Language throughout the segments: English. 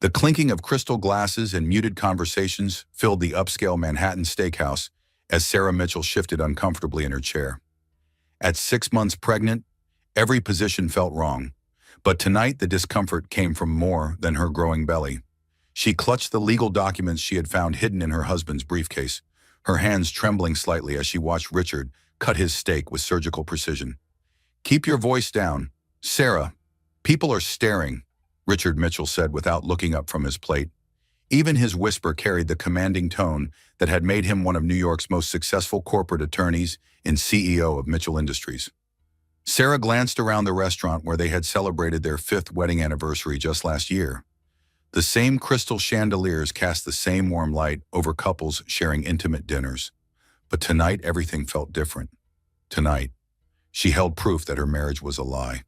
The clinking of crystal glasses and muted conversations filled the upscale Manhattan steakhouse as Sarah Mitchell shifted uncomfortably in her chair. At 6 months pregnant, every position felt wrong. But tonight the discomfort came from more than her growing belly. She clutched the legal documents she had found hidden in her husband's briefcase, her hands trembling slightly as she watched Richard cut his steak with surgical precision. "Keep your voice down, Sarah. People are staring," Richard Mitchell said without looking up from his plate. Even his whisper carried the commanding tone that had made him one of New York's most successful corporate attorneys and CEO of Mitchell Industries. Sarah glanced around the restaurant where they had celebrated their 5th wedding anniversary just last year. The same crystal chandeliers cast the same warm light over couples sharing intimate dinners. But tonight everything felt different. Tonight, she held proof that her marriage was a lie.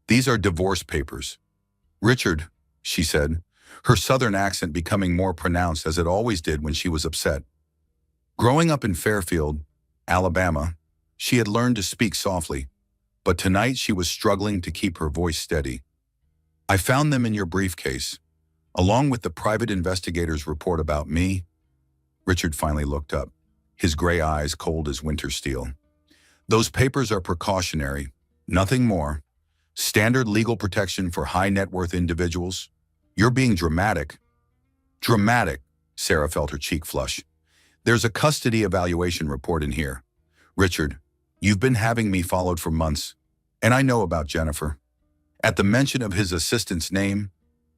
"These are divorce papers." "Richard," she said, her southern accent becoming more pronounced as it always did when she was upset. Growing up in Fairfield, Alabama, she had learned to speak softly, but tonight she was struggling to keep her voice steady. "I found them in your briefcase, along with the private investigator's report about me." Richard finally looked up, his gray eyes cold as winter steel. "Those papers are precautionary, nothing more. Standard legal protection for high net worth individuals. You're being dramatic." "Dramatic," Sarah felt her cheek flush. "There's a custody evaluation report in here. Richard, you've been having me followed for months, and I know about Jennifer." At the mention of his assistant's name,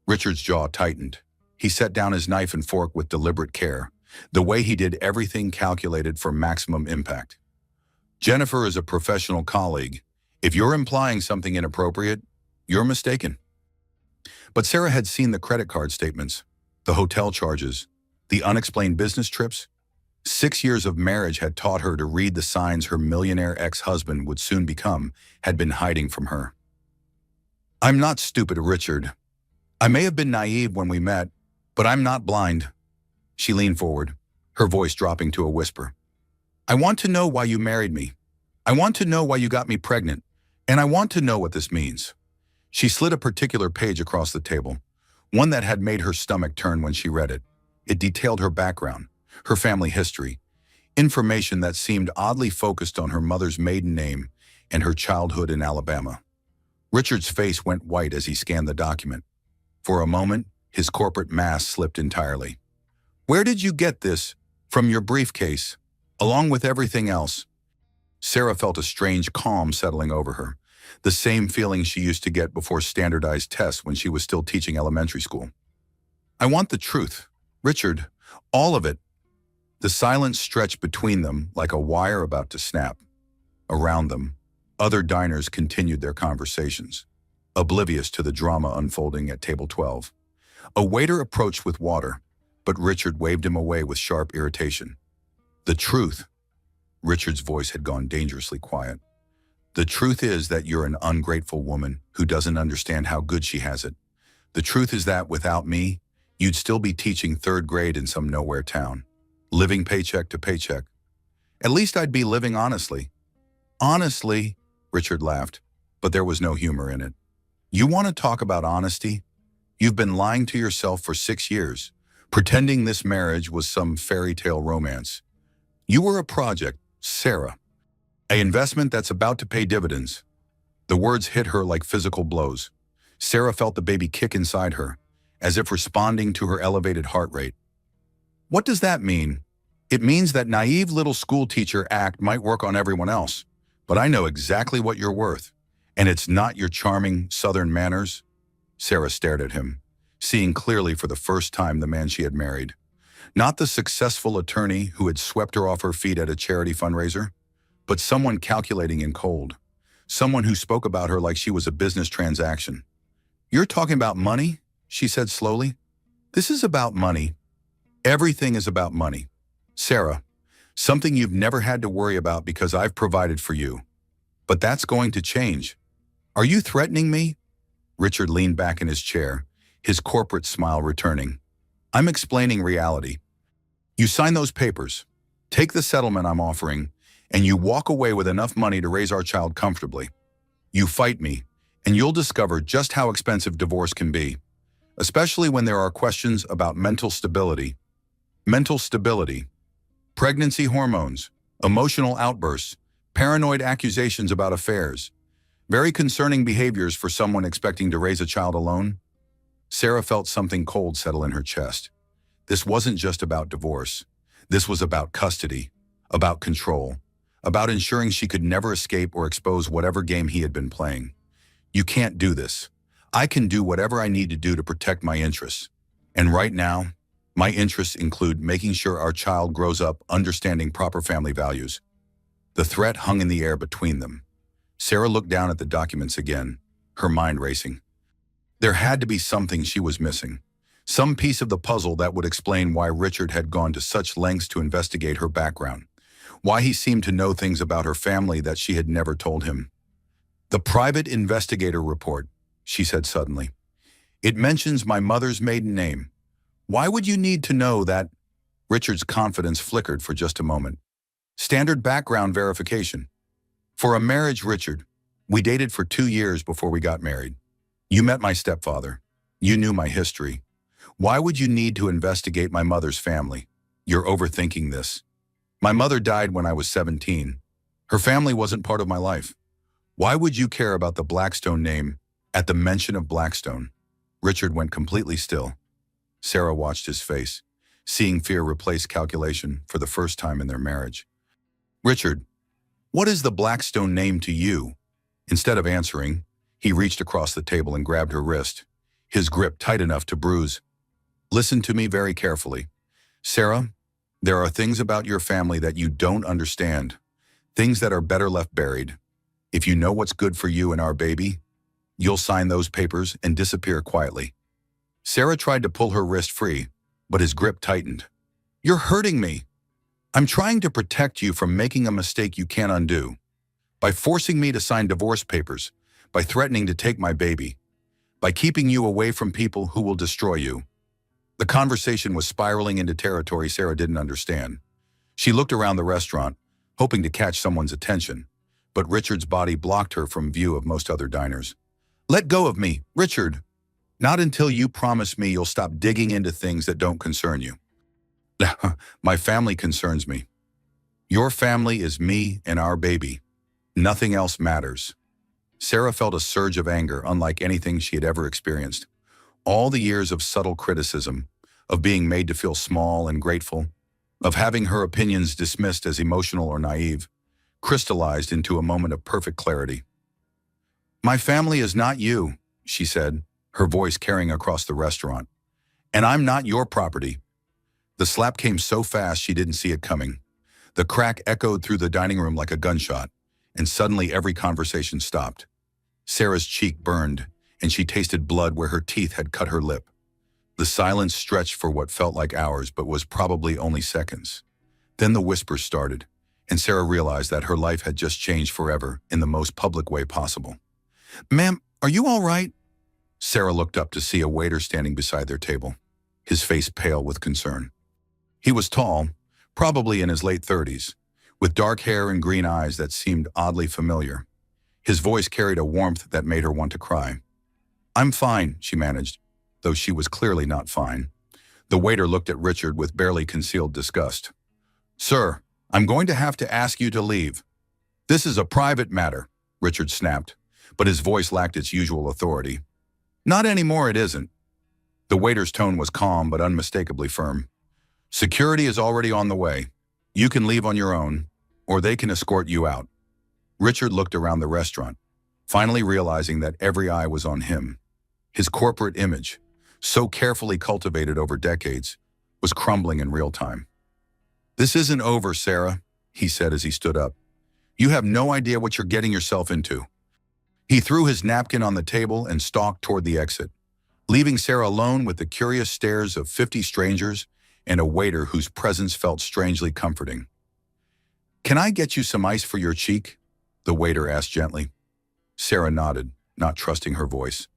Richard's jaw tightened. He set down his knife and fork with deliberate care, the way he did everything calculated for maximum impact. "Jennifer is a professional colleague. If you're implying something inappropriate, you're mistaken." But Sarah had seen the credit card statements, the hotel charges, the unexplained business trips. 6 years of marriage had taught her to read the signs her millionaire ex-husband would soon become had been hiding from her. "I'm not stupid, Richard. I may have been naive when we met, but I'm not blind." She leaned forward, her voice dropping to a whisper. "I want to know why you married me. I want to know why you got me pregnant, and I want to know what this means." She slid a particular page across the table, one that had made her stomach turn when she read it. It detailed her background, her family history, information that seemed oddly focused on her mother's maiden name and her childhood in Alabama. Richard's face went white as he scanned the document. For a moment, his corporate mask slipped entirely. "Where did you get this? From your briefcase, along with everything else?" Sarah felt a strange calm settling over her, the same feeling she used to get before standardized tests when she was still teaching elementary school. "I want the truth, Richard, all of it." The silence stretched between them like a wire about to snap. Around them, other diners continued their conversations, oblivious to the drama unfolding at table 12. A waiter approached with water, but Richard waved him away with sharp irritation. "The truth," Richard's voice had gone dangerously quiet. "The truth is that you're an ungrateful woman who doesn't understand how good she has it. The truth is that without me, you'd still be teaching 3rd grade in some nowhere town, living paycheck to paycheck. At least I'd be living honestly." "Honestly," Richard laughed, but there was no humor in it. "You want to talk about honesty? You've been lying to yourself for 6 years, pretending this marriage was some fairy tale romance. You were a project, Sarah. An investment that's about to pay dividends." The words hit her like physical blows. Sarah felt the baby kick inside her, as if responding to her elevated heart rate. "What does that mean?" "It means that naive little school teacher act might work on everyone else, but I know exactly what you're worth, and it's not your charming Southern manners." Sarah stared at him, seeing clearly for the first time the man she had married. Not the successful attorney who had swept her off her feet at a charity fundraiser, but someone calculating in cold, someone who spoke about her like she was a business transaction. "You're talking about money?" she said slowly. "This is about money. Everything is about money. Sarah, something you've never had to worry about because I've provided for you. But that's going to change. Are you threatening me?" Richard leaned back in his chair, his corporate smile returning. "I'm explaining reality. You sign those papers, take the settlement I'm offering, and you walk away with enough money to raise our child comfortably. You fight me, and you'll discover just how expensive divorce can be. especially when there are questions about mental stability. Mental stability, pregnancy hormones, emotional outbursts, paranoid accusations about affairs. Very concerning behaviors for someone expecting to raise a child alone. Sarah felt something cold settle in her chest. This wasn't just about divorce. This was about custody, about control, about ensuring she could never escape or expose whatever game he had been playing. You can't do this. I can do whatever I need to do to protect my interests. And right now, my interests include making sure our child grows up understanding proper family values. The threat hung in the air between them. Sarah looked down at the documents again, her mind racing. There had to be something she was missing. Some piece of the puzzle that would explain why Richard had gone to such lengths to investigate her background. Why he seemed to know things about her family that she had never told him. The private investigator report, she said suddenly. It mentions my mother's maiden name. Why would you need to know that? Richard's confidence flickered for just a moment. Standard background verification. For a marriage, Richard, we dated for 2 years before we got married. You met my stepfather. You knew my history. Why would you need to investigate my mother's family? You're overthinking this. My mother died when I was 17. Her family wasn't part of my life. Why would you care about the Blackstone name at the mention of Blackstone? Richard went completely still. Sarah watched his face, seeing fear replace calculation for the first time in their marriage. Richard, what is the Blackstone name to you? Instead of answering, he reached across the table and grabbed her wrist, his grip tight enough to bruise. Listen to me very carefully. Sarah, there are things about your family that you don't understand, things that are better left buried. If you know what's good for you and our baby, you'll sign those papers and disappear quietly. Sarah tried to pull her wrist free, but his grip tightened. You're hurting me. I'm trying to protect you from making a mistake you can't undo. By forcing me to sign divorce papers, by threatening to take my baby, by keeping you away from people who will destroy you. The conversation was spiraling into territory Sarah didn't understand. She looked around the restaurant, hoping to catch someone's attention, but Richard's body blocked her from view of most other diners. Let go of me, Richard. Not until you promise me you'll stop digging into things that don't concern you. My family concerns me. Your family is me and our baby. Nothing else matters. Sarah felt a surge of anger unlike anything she had ever experienced. All the years of subtle criticism, of being made to feel small and grateful, of having her opinions dismissed as emotional or naive, crystallized into a moment of perfect clarity. My family is not you, she said, her voice carrying across the restaurant. And I'm not your property. The slap came so fast she didn't see it coming. The crack echoed through the dining room like a gunshot, and suddenly every conversation stopped. Sarah's cheek burned, and she tasted blood where her teeth had cut her lip. The silence stretched for what felt like hours but was probably only seconds. Then the whispers started, and Sarah realized that her life had just changed forever in the most public way possible. Ma'am, are you all right? Sarah looked up to see a waiter standing beside their table, his face pale with concern. He was tall, probably in his late 30s, with dark hair and green eyes that seemed oddly familiar. His voice carried a warmth that made her want to cry. I'm fine, she managed, though she was clearly not fine. The waiter looked at Richard with barely concealed disgust. Sir, I'm going to have to ask you to leave. This is a private matter, Richard snapped, but his voice lacked its usual authority. Not anymore, it isn't. The waiter's tone was calm but unmistakably firm. Security is already on the way. You can leave on your own, or they can escort you out. Richard looked around the restaurant, finally realizing that every eye was on him. His corporate image, so carefully cultivated over decades, was crumbling in real time. This isn't over, Sarah, he said as he stood up. You have no idea what you're getting yourself into. He threw his napkin on the table and stalked toward the exit, leaving Sarah alone with the curious stares of 50 strangers and a waiter whose presence felt strangely comforting. Can I get you some ice for your cheek? The waiter asked gently. Sarah nodded, not trusting her voice.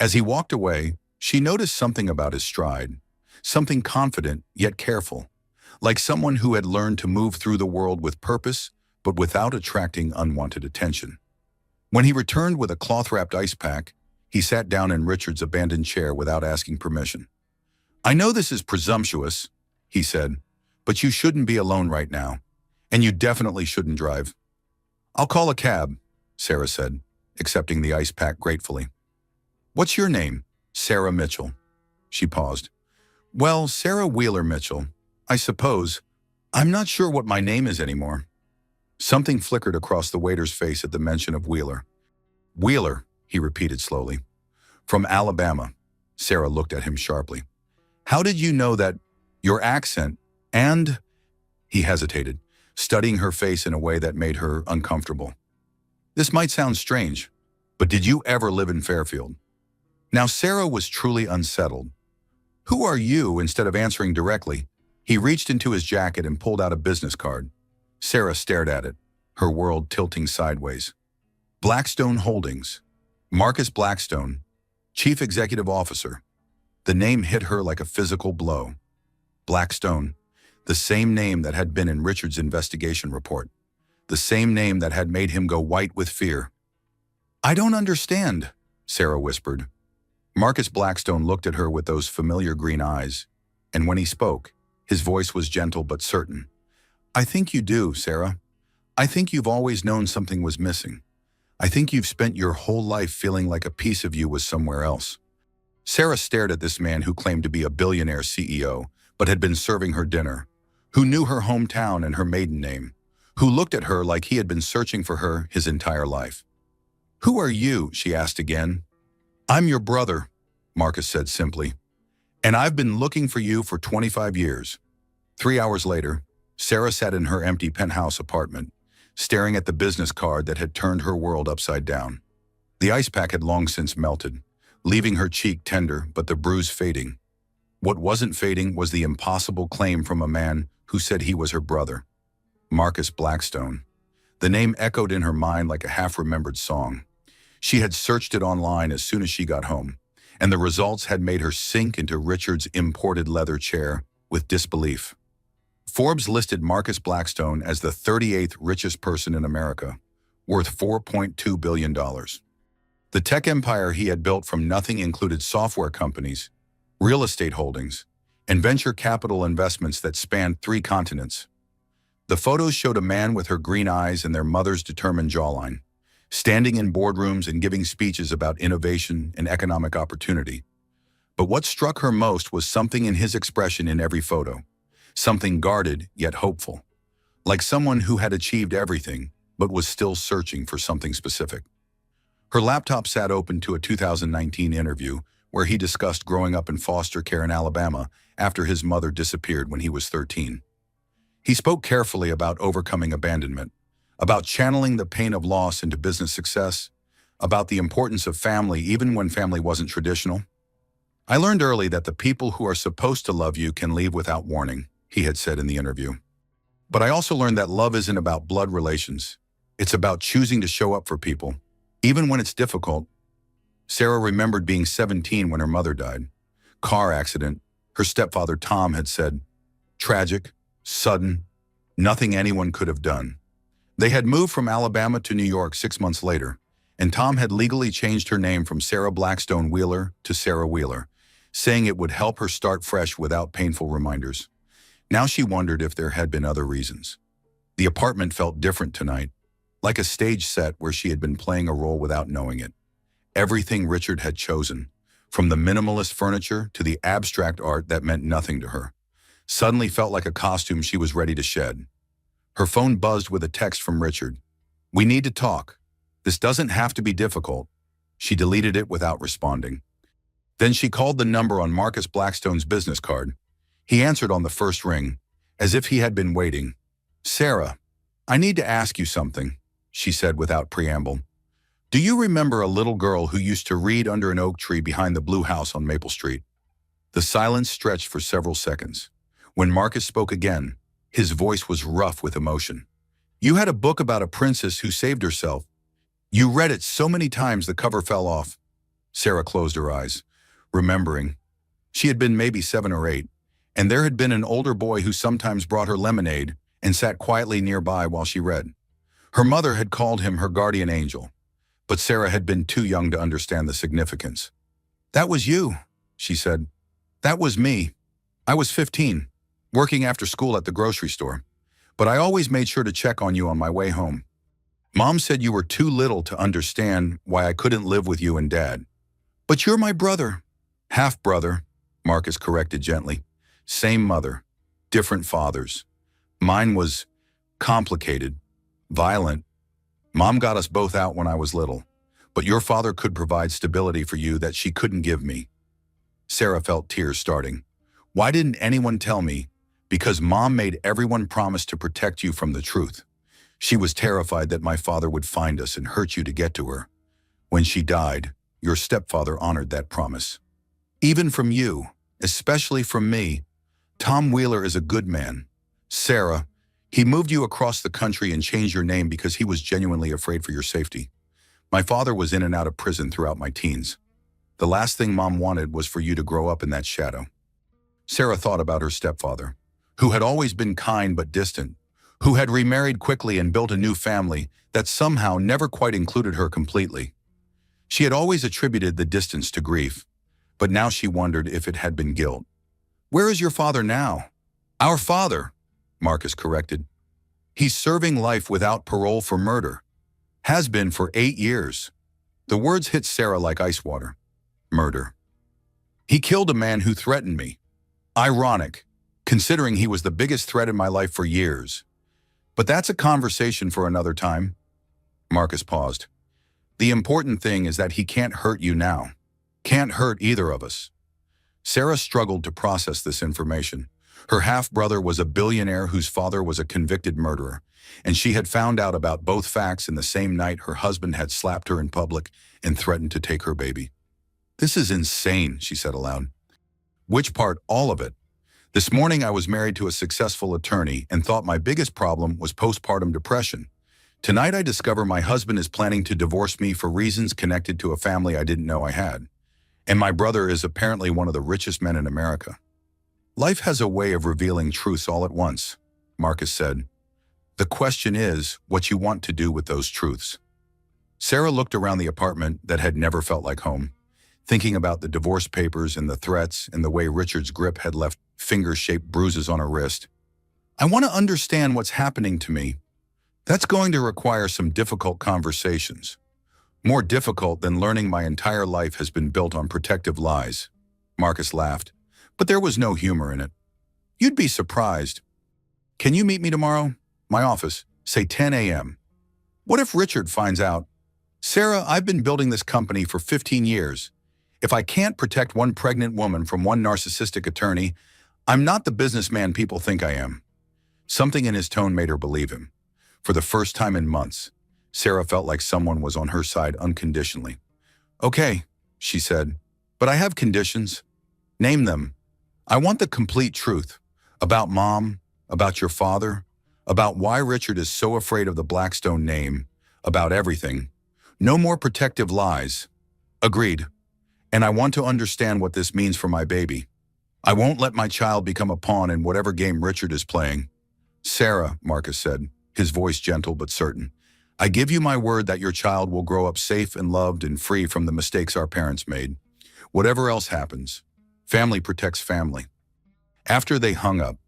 As he walked away, she noticed something about his stride, something confident yet careful, like someone who had learned to move through the world with purpose but without attracting unwanted attention. When he returned with a cloth-wrapped ice pack, He sat down in Richard's abandoned chair without asking permission. "I know this is presumptuous," he said, "but you shouldn't be alone right now. And you definitely shouldn't drive." "I'll call a cab," Sarah said, accepting the ice pack gratefully. "What's your name?" "Sarah Mitchell." She paused. "Well, Sarah Wheeler Mitchell, I suppose. I'm not sure what my name is anymore." Something flickered across the waiter's face at the mention of Wheeler. "Wheeler," he repeated slowly. "From Alabama." Sarah looked at him sharply. "How did you know that? Your accent, and—" He hesitated, studying her face in a way that made her uncomfortable. "This might sound strange, but did you ever live in Fairfield?" Now Sarah was truly unsettled. "Who are you?" Instead of answering directly, he reached into his jacket and pulled out a business card. Sarah stared at it, her world tilting sideways. Blackstone Holdings. Marcus Blackstone, Chief Executive Officer. The name hit her like a physical blow. Blackstone, the same name that had been in Richard's investigation report. The same name that had made him go white with fear. "I don't understand," Sarah whispered. Marcus Blackstone looked at her with those familiar green eyes, and when he spoke, his voice was gentle but certain. "I think you do, Sarah. I think you've always known something was missing. I think you've spent your whole life feeling like a piece of you was somewhere else." Sarah stared at this man who claimed to be a billionaire CEO, but had been serving her dinner, who knew her hometown and her maiden name, who looked at her like he had been searching for her his entire life. "Who are you?" she asked again. "I'm your brother," Marcus said simply. "And I've been looking for you for 25 years. 3 hours later, Sarah sat in her empty penthouse apartment, staring at the business card that had turned her world upside down. The ice pack had long since melted, leaving her cheek tender but the bruise fading. What wasn't fading was the impossible claim from a man who said he was her brother. Marcus Blackstone. The name echoed in her mind like a half-remembered song. She had searched it online as soon as she got home, and the results had made her sink into Richard's imported leather chair with disbelief. Forbes listed Marcus Blackstone as the 38th richest person in America, worth $4.2 billion. The tech empire he had built from nothing included software companies, real estate holdings, and venture capital investments that spanned 3 continents. The photos showed a man with her green eyes and their mother's determined jawline, standing in boardrooms and giving speeches about innovation and economic opportunity. But what struck her most was something in his expression in every photo, something guarded yet hopeful, like someone who had achieved everything but was still searching for something specific. Her laptop sat open to a 2019 interview where he discussed growing up in foster care in Alabama after his mother disappeared when he was 13. He spoke carefully about overcoming abandonment, about channeling the pain of loss into business success, about the importance of family even when family wasn't traditional. "I learned early that the people who are supposed to love you can leave without warning," he had said in the interview. "But I also learned that love isn't about blood relations. It's about choosing to show up for people, even when it's difficult." Sarah remembered being 17 when her mother died. Car accident, her stepfather Tom had said. Tragic, sudden, nothing anyone could have done. They had moved from Alabama to New York 6 months later, and Tom had legally changed her name from Sarah Blackstone Wheeler to Sarah Wheeler, saying it would help her start fresh without painful reminders. Now she wondered if there had been other reasons. The apartment felt different tonight, like a stage set where she had been playing a role without knowing it. Everything Richard had chosen, from the minimalist furniture to the abstract art that meant nothing to her, suddenly felt like a costume she was ready to shed. Her phone buzzed with a text from Richard. "We need to talk. This doesn't have to be difficult." She deleted it without responding. Then she called the number on Marcus Blackstone's business card. He answered on the first ring, as if he had been waiting. "Sarah, I need to ask you something," she said without preamble. "Do you remember a little girl who used to read under an oak tree behind the blue house on Maple Street?" The silence stretched for several seconds. When Marcus spoke again, his voice was rough with emotion. "You had a book about a princess who saved herself. You read it so many times the cover fell off." Sarah closed her eyes, remembering. She had been maybe 7 or 8, and there had been an older boy who sometimes brought her lemonade and sat quietly nearby while she read. Her mother had called him her guardian angel, but Sarah had been too young to understand the significance. "That was you," she said. "That was me. I was 15, working after school at the grocery store, but I always made sure to check on you on my way home. Mom said you were too little to understand why I couldn't live with you and Dad. But you're my brother." "Half-brother," Marcus corrected gently. "Same mother, different fathers. Mine was complicated, violent. Mom got us both out when I was little, but your father could provide stability for you that she couldn't give me." Sarah felt tears starting. "Why didn't anyone tell me?" "Because Mom made everyone promise to protect you from the truth. She was terrified that my father would find us and hurt you to get to her. When she died, your stepfather honored that promise. Even from you, especially from me. Tom Wheeler is a good man. Sarah, he moved you across the country and changed your name because he was genuinely afraid for your safety. My father was in and out of prison throughout my teens. The last thing Mom wanted was for you to grow up in that shadow." Sarah thought about her stepfather, who had always been kind but distant, who had remarried quickly and built a new family that somehow never quite included her completely. She had always attributed the distance to grief, but now she wondered if it had been guilt. "Where is your father now?" "Our father," Marcus corrected. "He's serving life without parole for murder. Has been for 8 years. The words hit Sarah like ice water. Murder. "He killed a man who threatened me. Ironic, considering he was the biggest threat in my life for years. But that's a conversation for another time." Marcus paused. "The important thing is that he can't hurt you now. Can't hurt either of us." Sarah struggled to process this information. Her half-brother was a billionaire whose father was a convicted murderer, and she had found out about both facts in the same night her husband had slapped her in public and threatened to take her baby. "This is insane," she said aloud. "Which part? All of it. This morning I was married to a successful attorney and thought my biggest problem was postpartum depression. Tonight I discover my husband is planning to divorce me for reasons connected to a family I didn't know I had. And my brother is apparently one of the richest men in America. Life has a way of revealing truths all at once," Marcus said. "The question is what you want to do with those truths." Sarah looked around the apartment that had never felt like home, thinking about the divorce papers and the threats and the way Richard's grip had left finger-shaped bruises on her wrist. "I want to understand what's happening to me. That's going to require some difficult conversations. More difficult than learning my entire life has been built on protective lies." Marcus laughed, but there was no humor in it. "You'd be surprised. Can you meet me tomorrow? My office, say 10 a.m. What if Richard finds out? Sarah, I've been building this company for 15 years. If I can't protect one pregnant woman from one narcissistic attorney, I'm not the businessman people think I am." Something in his tone made her believe him. For the first time in months, Sarah felt like someone was on her side unconditionally. "Okay," she said, "but I have conditions." "Name them." "I want the complete truth. About Mom, about your father, about why Richard is so afraid of the Blackstone name, about everything. No more protective lies." "Agreed. And I want to understand what this means for my baby. I won't let my child become a pawn in whatever game Richard is playing." "Sarah," Marcus said, his voice gentle but certain, "I give you my word that your child will grow up safe and loved and free from the mistakes our parents made. Whatever else happens, family protects family." After they hung up,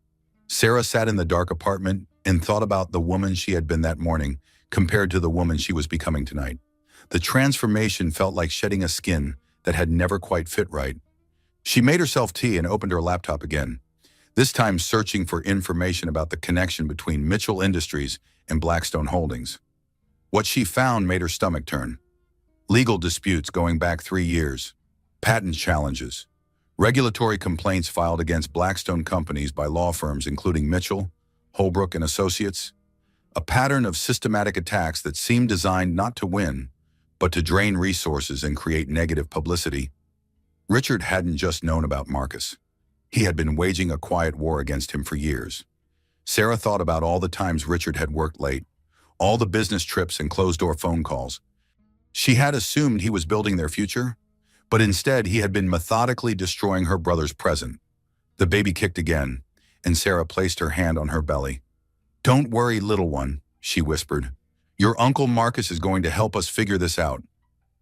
Sarah sat in the dark apartment and thought about the woman she had been that morning compared to the woman she was becoming tonight. The transformation felt like shedding a skin that had never quite fit right. She made herself tea and opened her laptop again, this time searching for information about the connection between Mitchell Industries and Blackstone Holdings. What she found made her stomach turn. Legal disputes going back 3 years, patent challenges, regulatory complaints filed against Blackstone companies by law firms including Mitchell, Holbrook and Associates, a pattern of systematic attacks that seemed designed not to win, but to drain resources and create negative publicity. Richard hadn't just known about Marcus. He had been waging a quiet war against him for years. Sarah thought about all the times Richard had worked late, all the business trips and closed-door phone calls. She had assumed he was building their future, but instead he had been methodically destroying her brother's present. The baby kicked again, and Sarah placed her hand on her belly. "Don't worry, little one," she whispered. "Your Uncle Marcus is going to help us figure this out.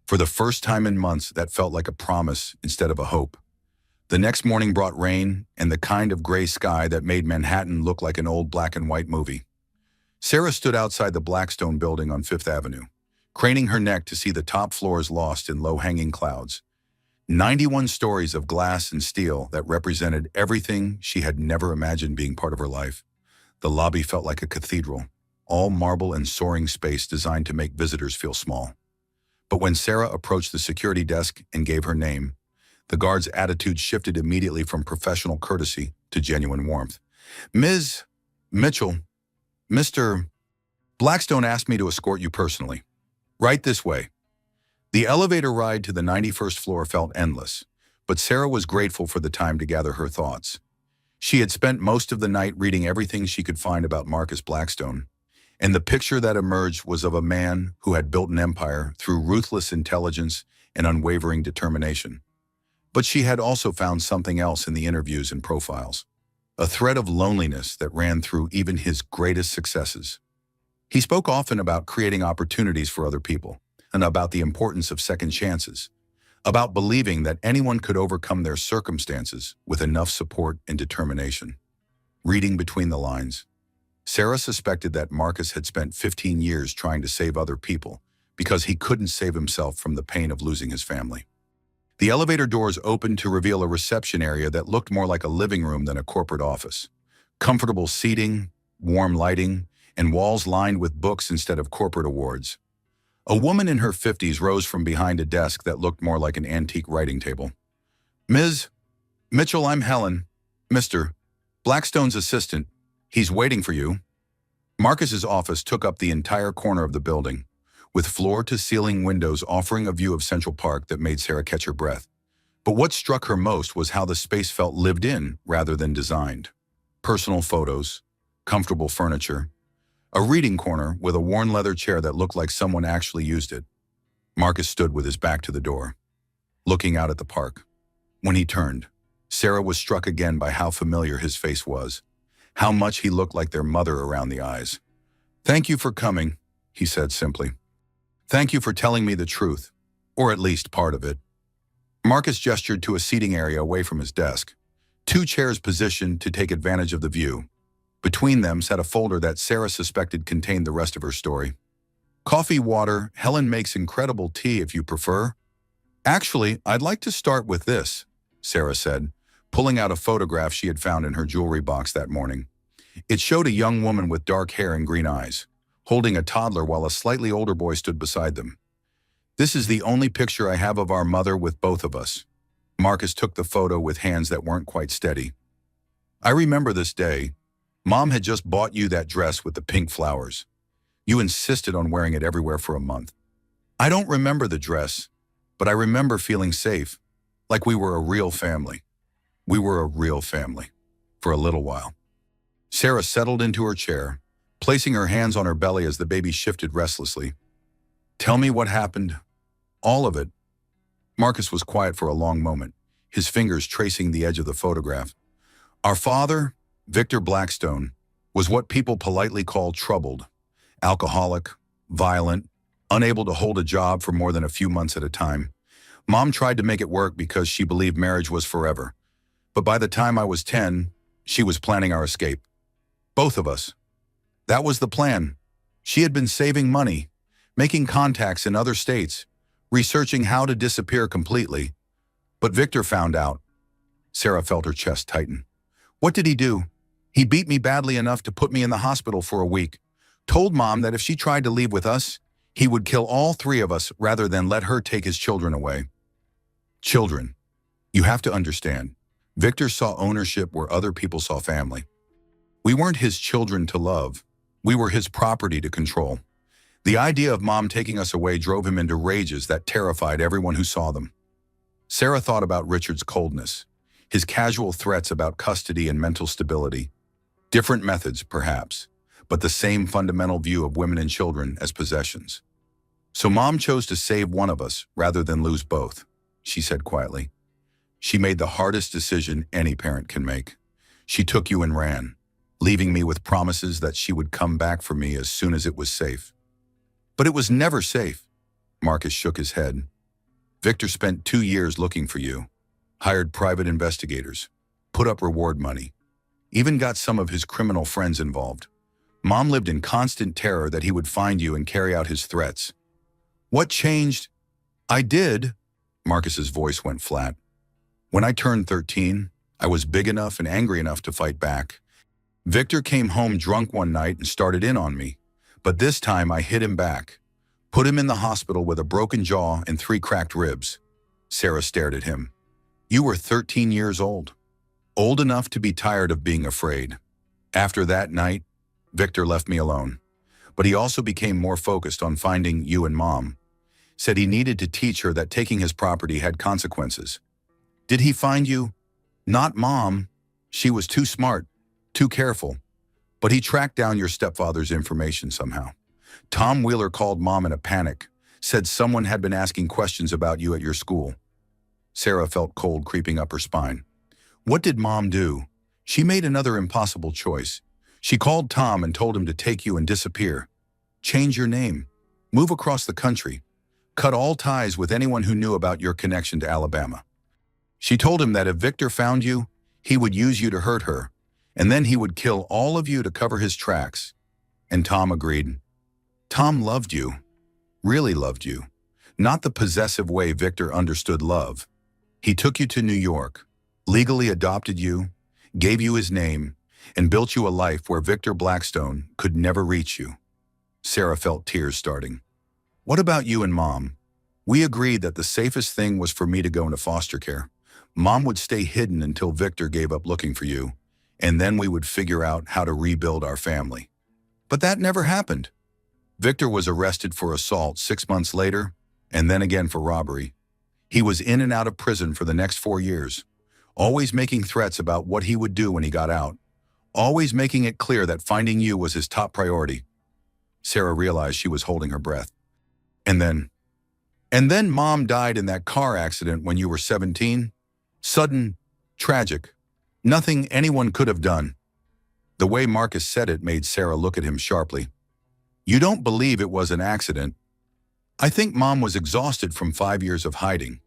For the first time in months, that felt like a promise instead of a hope. The next morning brought rain and the kind of gray sky that made Manhattan look like an old black and white movie. Sarah stood outside the Blackstone building on Fifth Avenue, craning her neck to see the top floors lost in low-hanging clouds. 91 stories of glass and steel that represented everything she had never imagined being part of her life. The lobby felt like a cathedral, all marble and soaring space designed to make visitors feel small. But when Sarah approached the security desk and gave her name, the guard's attitude shifted immediately from professional courtesy to genuine warmth. "Ms. Mitchell, Mr. Blackstone asked me to escort you personally. Right this way." The elevator ride to the 91st floor felt endless, but Sarah was grateful for the time to gather her thoughts. She had spent most of the night reading everything she could find about Marcus Blackstone, and the picture that emerged was of a man who had built an empire through ruthless intelligence and unwavering determination. But she had also found something else in the interviews and profiles, a thread of loneliness that ran through even his greatest successes. He spoke often about creating opportunities for other people and about the importance of second chances, about believing that anyone could overcome their circumstances with enough support and determination. Reading between the lines, Sarah suspected that Marcus had spent 15 years trying to save other people because he couldn't save himself from the pain of losing his family. The elevator doors opened to reveal a reception area that looked more like a living room than a corporate office. Comfortable seating, warm lighting, and walls lined with books instead of corporate awards. A woman in her 50s rose from behind a desk that looked more like an antique writing table. "Ms. Mitchell, I'm Helen, Mr. Blackstone's assistant. He's waiting for you." Marcus's office took up the entire corner of the building, with floor-to-ceiling windows offering a view of Central Park that made Sarah catch her breath. But what struck her most was how the space felt lived in rather than designed. Personal photos, comfortable furniture, a reading corner with a worn leather chair that looked like someone actually used it. Marcus stood with his back to the door, looking out at the park. When he turned, Sarah was struck again by how familiar his face was, how much he looked like their mother around the eyes. "Thank you for coming," he said simply. "Thank you for telling me the truth, or at least part of it." Marcus gestured to a seating area away from his desk, 2 chairs positioned to take advantage of the view. Between them sat a folder that Sarah suspected contained the rest of her story. "Coffee, water, Helen makes incredible tea if you prefer." "Actually, I'd like to start with this," Sarah said, pulling out a photograph she had found in her jewelry box that morning. It showed a young woman with dark hair and green eyes, holding a toddler while a slightly older boy stood beside them. "This is the only picture I have of our mother with both of us." Marcus took the photo with hands that weren't quite steady. "I remember this day. Mom had just bought you that dress with the pink flowers. You insisted on wearing it everywhere for a month. I don't remember the dress, but I remember feeling safe, like we were a real family. We were a real family, for a little while." Sarah settled into her chair, placing her hands on her belly as the baby shifted restlessly. "Tell me what happened. All of it." Marcus was quiet for a long moment, his fingers tracing the edge of the photograph. "Our father, Victor Blackstone, was what people politely call troubled, alcoholic, violent, unable to hold a job for more than a few months at a time. Mom tried to make it work because she believed marriage was forever. But by the time I was 10, she was planning our escape. Both of us. That was the plan. She had been saving money, making contacts in other states, researching how to disappear completely. But Victor found out." Sarah felt her chest tighten. "What did he do? He beat me badly enough to put me in the hospital for a week. Told Mom that if she tried to leave with us, he would kill all 3 of us rather than let her take his children away." Children. You have to understand. Victor saw ownership where other people saw family. We weren't his children to love. We were his property to control. The idea of Mom taking us away drove him into rages that terrified everyone who saw them. Sarah thought about Richard's coldness, his casual threats about custody and mental stability. Different methods, perhaps, but the same fundamental view of women and children as possessions. "So Mom chose to save one of us rather than lose both," she said quietly. "She made the hardest decision any parent can make. She took you and ran, leaving me with promises that she would come back for me as soon as it was safe. But it was never safe. Marcus shook his head. Victor spent 2 years looking for you, hired private investigators, put up reward money, even got some of his criminal friends involved. Mom lived in constant terror that he would find you and carry out his threats. What changed? I did. Marcus's voice went flat. When I turned 13, I was big enough and angry enough to fight back. Victor came home drunk one night and started in on me, but this time I hit him back, put him in the hospital with a broken jaw and 3 cracked ribs. Sarah stared at him. You were 13 years old enough to be tired of being afraid. After that night, Victor left me alone, but he also became more focused on finding you and Mom. Said he needed to teach her that taking his property had consequences. Did he find you? Not Mom. She was too smart, too careful. But he tracked down your stepfather's information somehow. Tom Wheeler called Mom in a panic, said someone had been asking questions about you at your school. Sarah felt cold creeping up her spine. What did Mom do? She made another impossible choice. She called Tom and told him to take you and disappear. Change your name. Move across the country. Cut all ties with anyone who knew about your connection to Alabama. She told him that if Victor found you, he would use you to hurt her, and then he would kill all of you to cover his tracks. And Tom agreed. Tom loved you. Really loved you. Not the possessive way Victor understood love. He took you to New York, legally adopted you, gave you his name, and built you a life where Victor Blackstone could never reach you. Sarah felt tears starting. What about you and Mom? We agreed that the safest thing was for me to go into foster care. Mom would stay hidden until Victor gave up looking for you, and then we would figure out how to rebuild our family. But that never happened. Victor was arrested for assault 6 months later, and then again for robbery. He was in and out of prison for the next 4 years, always making threats about what he would do when he got out, always making it clear that finding you was his top priority. Sarah realized she was holding her breath. And then Mom died in that car accident when you were 17. Sudden, tragic, nothing anyone could have done. The way Marcus said it made Sarah look at him sharply. You don't believe it was an accident? I think Mom was exhausted from 5 years of hiding,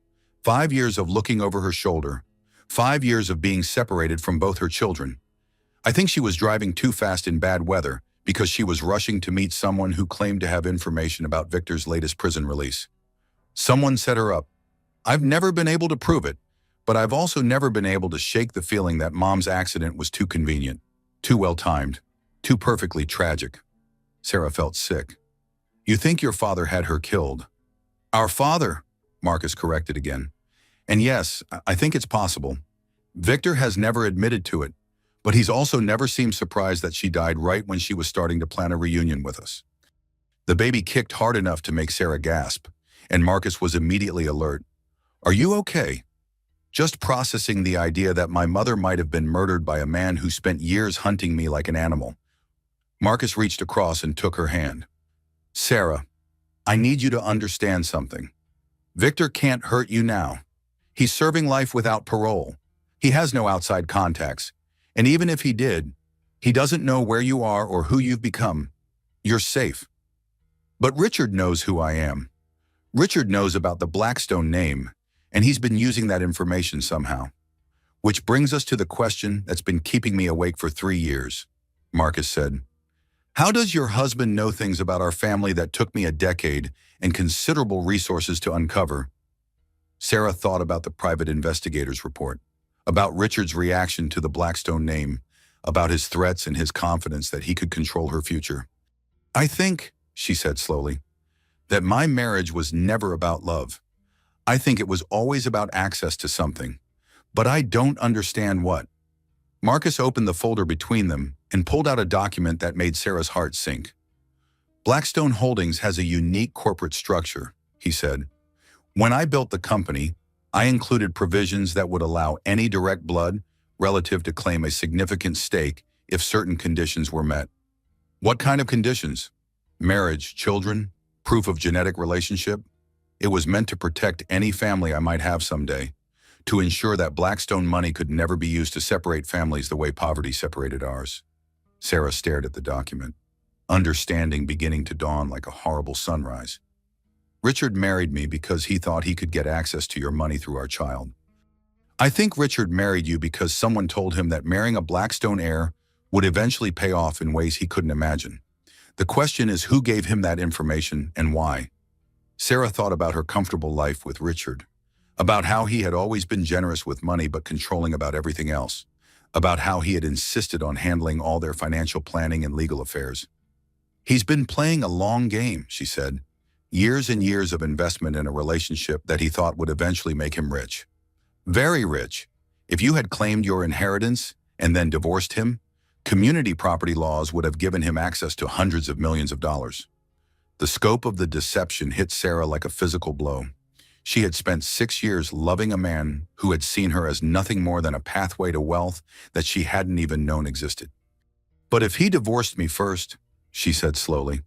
5 years of looking over her shoulder, 5 years of being separated from both her children. I think she was driving too fast in bad weather because she was rushing to meet someone who claimed to have information about Victor's latest prison release. Someone set her up. I've never been able to prove it, but I've also never been able to shake the feeling that Mom's accident was too convenient, too well-timed, too perfectly tragic. Sarah felt sick. You think your father had her killed? Our father, Marcus corrected again. And yes, I think it's possible. Victor has never admitted to it, but he's also never seemed surprised that she died right when she was starting to plan a reunion with us. The baby kicked hard enough to make Sarah gasp, and Marcus was immediately alert. Are you okay? Just processing the idea that my mother might have been murdered by a man who spent years hunting me like an animal. Marcus reached across and took her hand. Sarah, I need you to understand something. Victor can't hurt you now. He's serving life without parole. He has no outside contacts. And even if he did, he doesn't know where you are or who you've become. You're safe. But Richard knows who I am. Richard knows about the Blackstone name, and he's been using that information somehow. Which brings us to the question that's been keeping me awake for 3 years, Marcus said. How does your husband know things about our family that took me a decade and considerable resources to uncover? Sarah thought about the private investigator's report, about Richard's reaction to the Blackstone name, about his threats and his confidence that he could control her future. I think, she said slowly, that my marriage was never about love. I think it was always about access to something, but I don't understand what. Marcus opened the folder between them and pulled out a document that made Sarah's heart sink. Blackstone Holdings has a unique corporate structure, he said. When I built the company, I included provisions that would allow any direct blood relative to claim a significant stake if certain conditions were met. What kind of conditions? Marriage, children, proof of genetic relationship? It was meant to protect any family I might have someday, to ensure that Blackstone money could never be used to separate families the way poverty separated ours. Sarah stared at the document, understanding beginning to dawn like a horrible sunrise. Richard married me because he thought he could get access to your money through our child. I think Richard married you because someone told him that marrying a Blackstone heir would eventually pay off in ways he couldn't imagine. The question is who gave him that information and why? Sarah thought about her comfortable life with Richard, about how he had always been generous with money but controlling about everything else, about how he had insisted on handling all their financial planning and legal affairs. He's been playing a long game, she said. Years and years of investment in a relationship that he thought would eventually make him rich. Very rich. If you had claimed your inheritance and then divorced him, community property laws would have given him access to hundreds of millions of dollars. The scope of the deception hit Sarah like a physical blow. She had spent 6 years loving a man who had seen her as nothing more than a pathway to wealth that she hadn't even known existed. But if he divorced me first, she said slowly,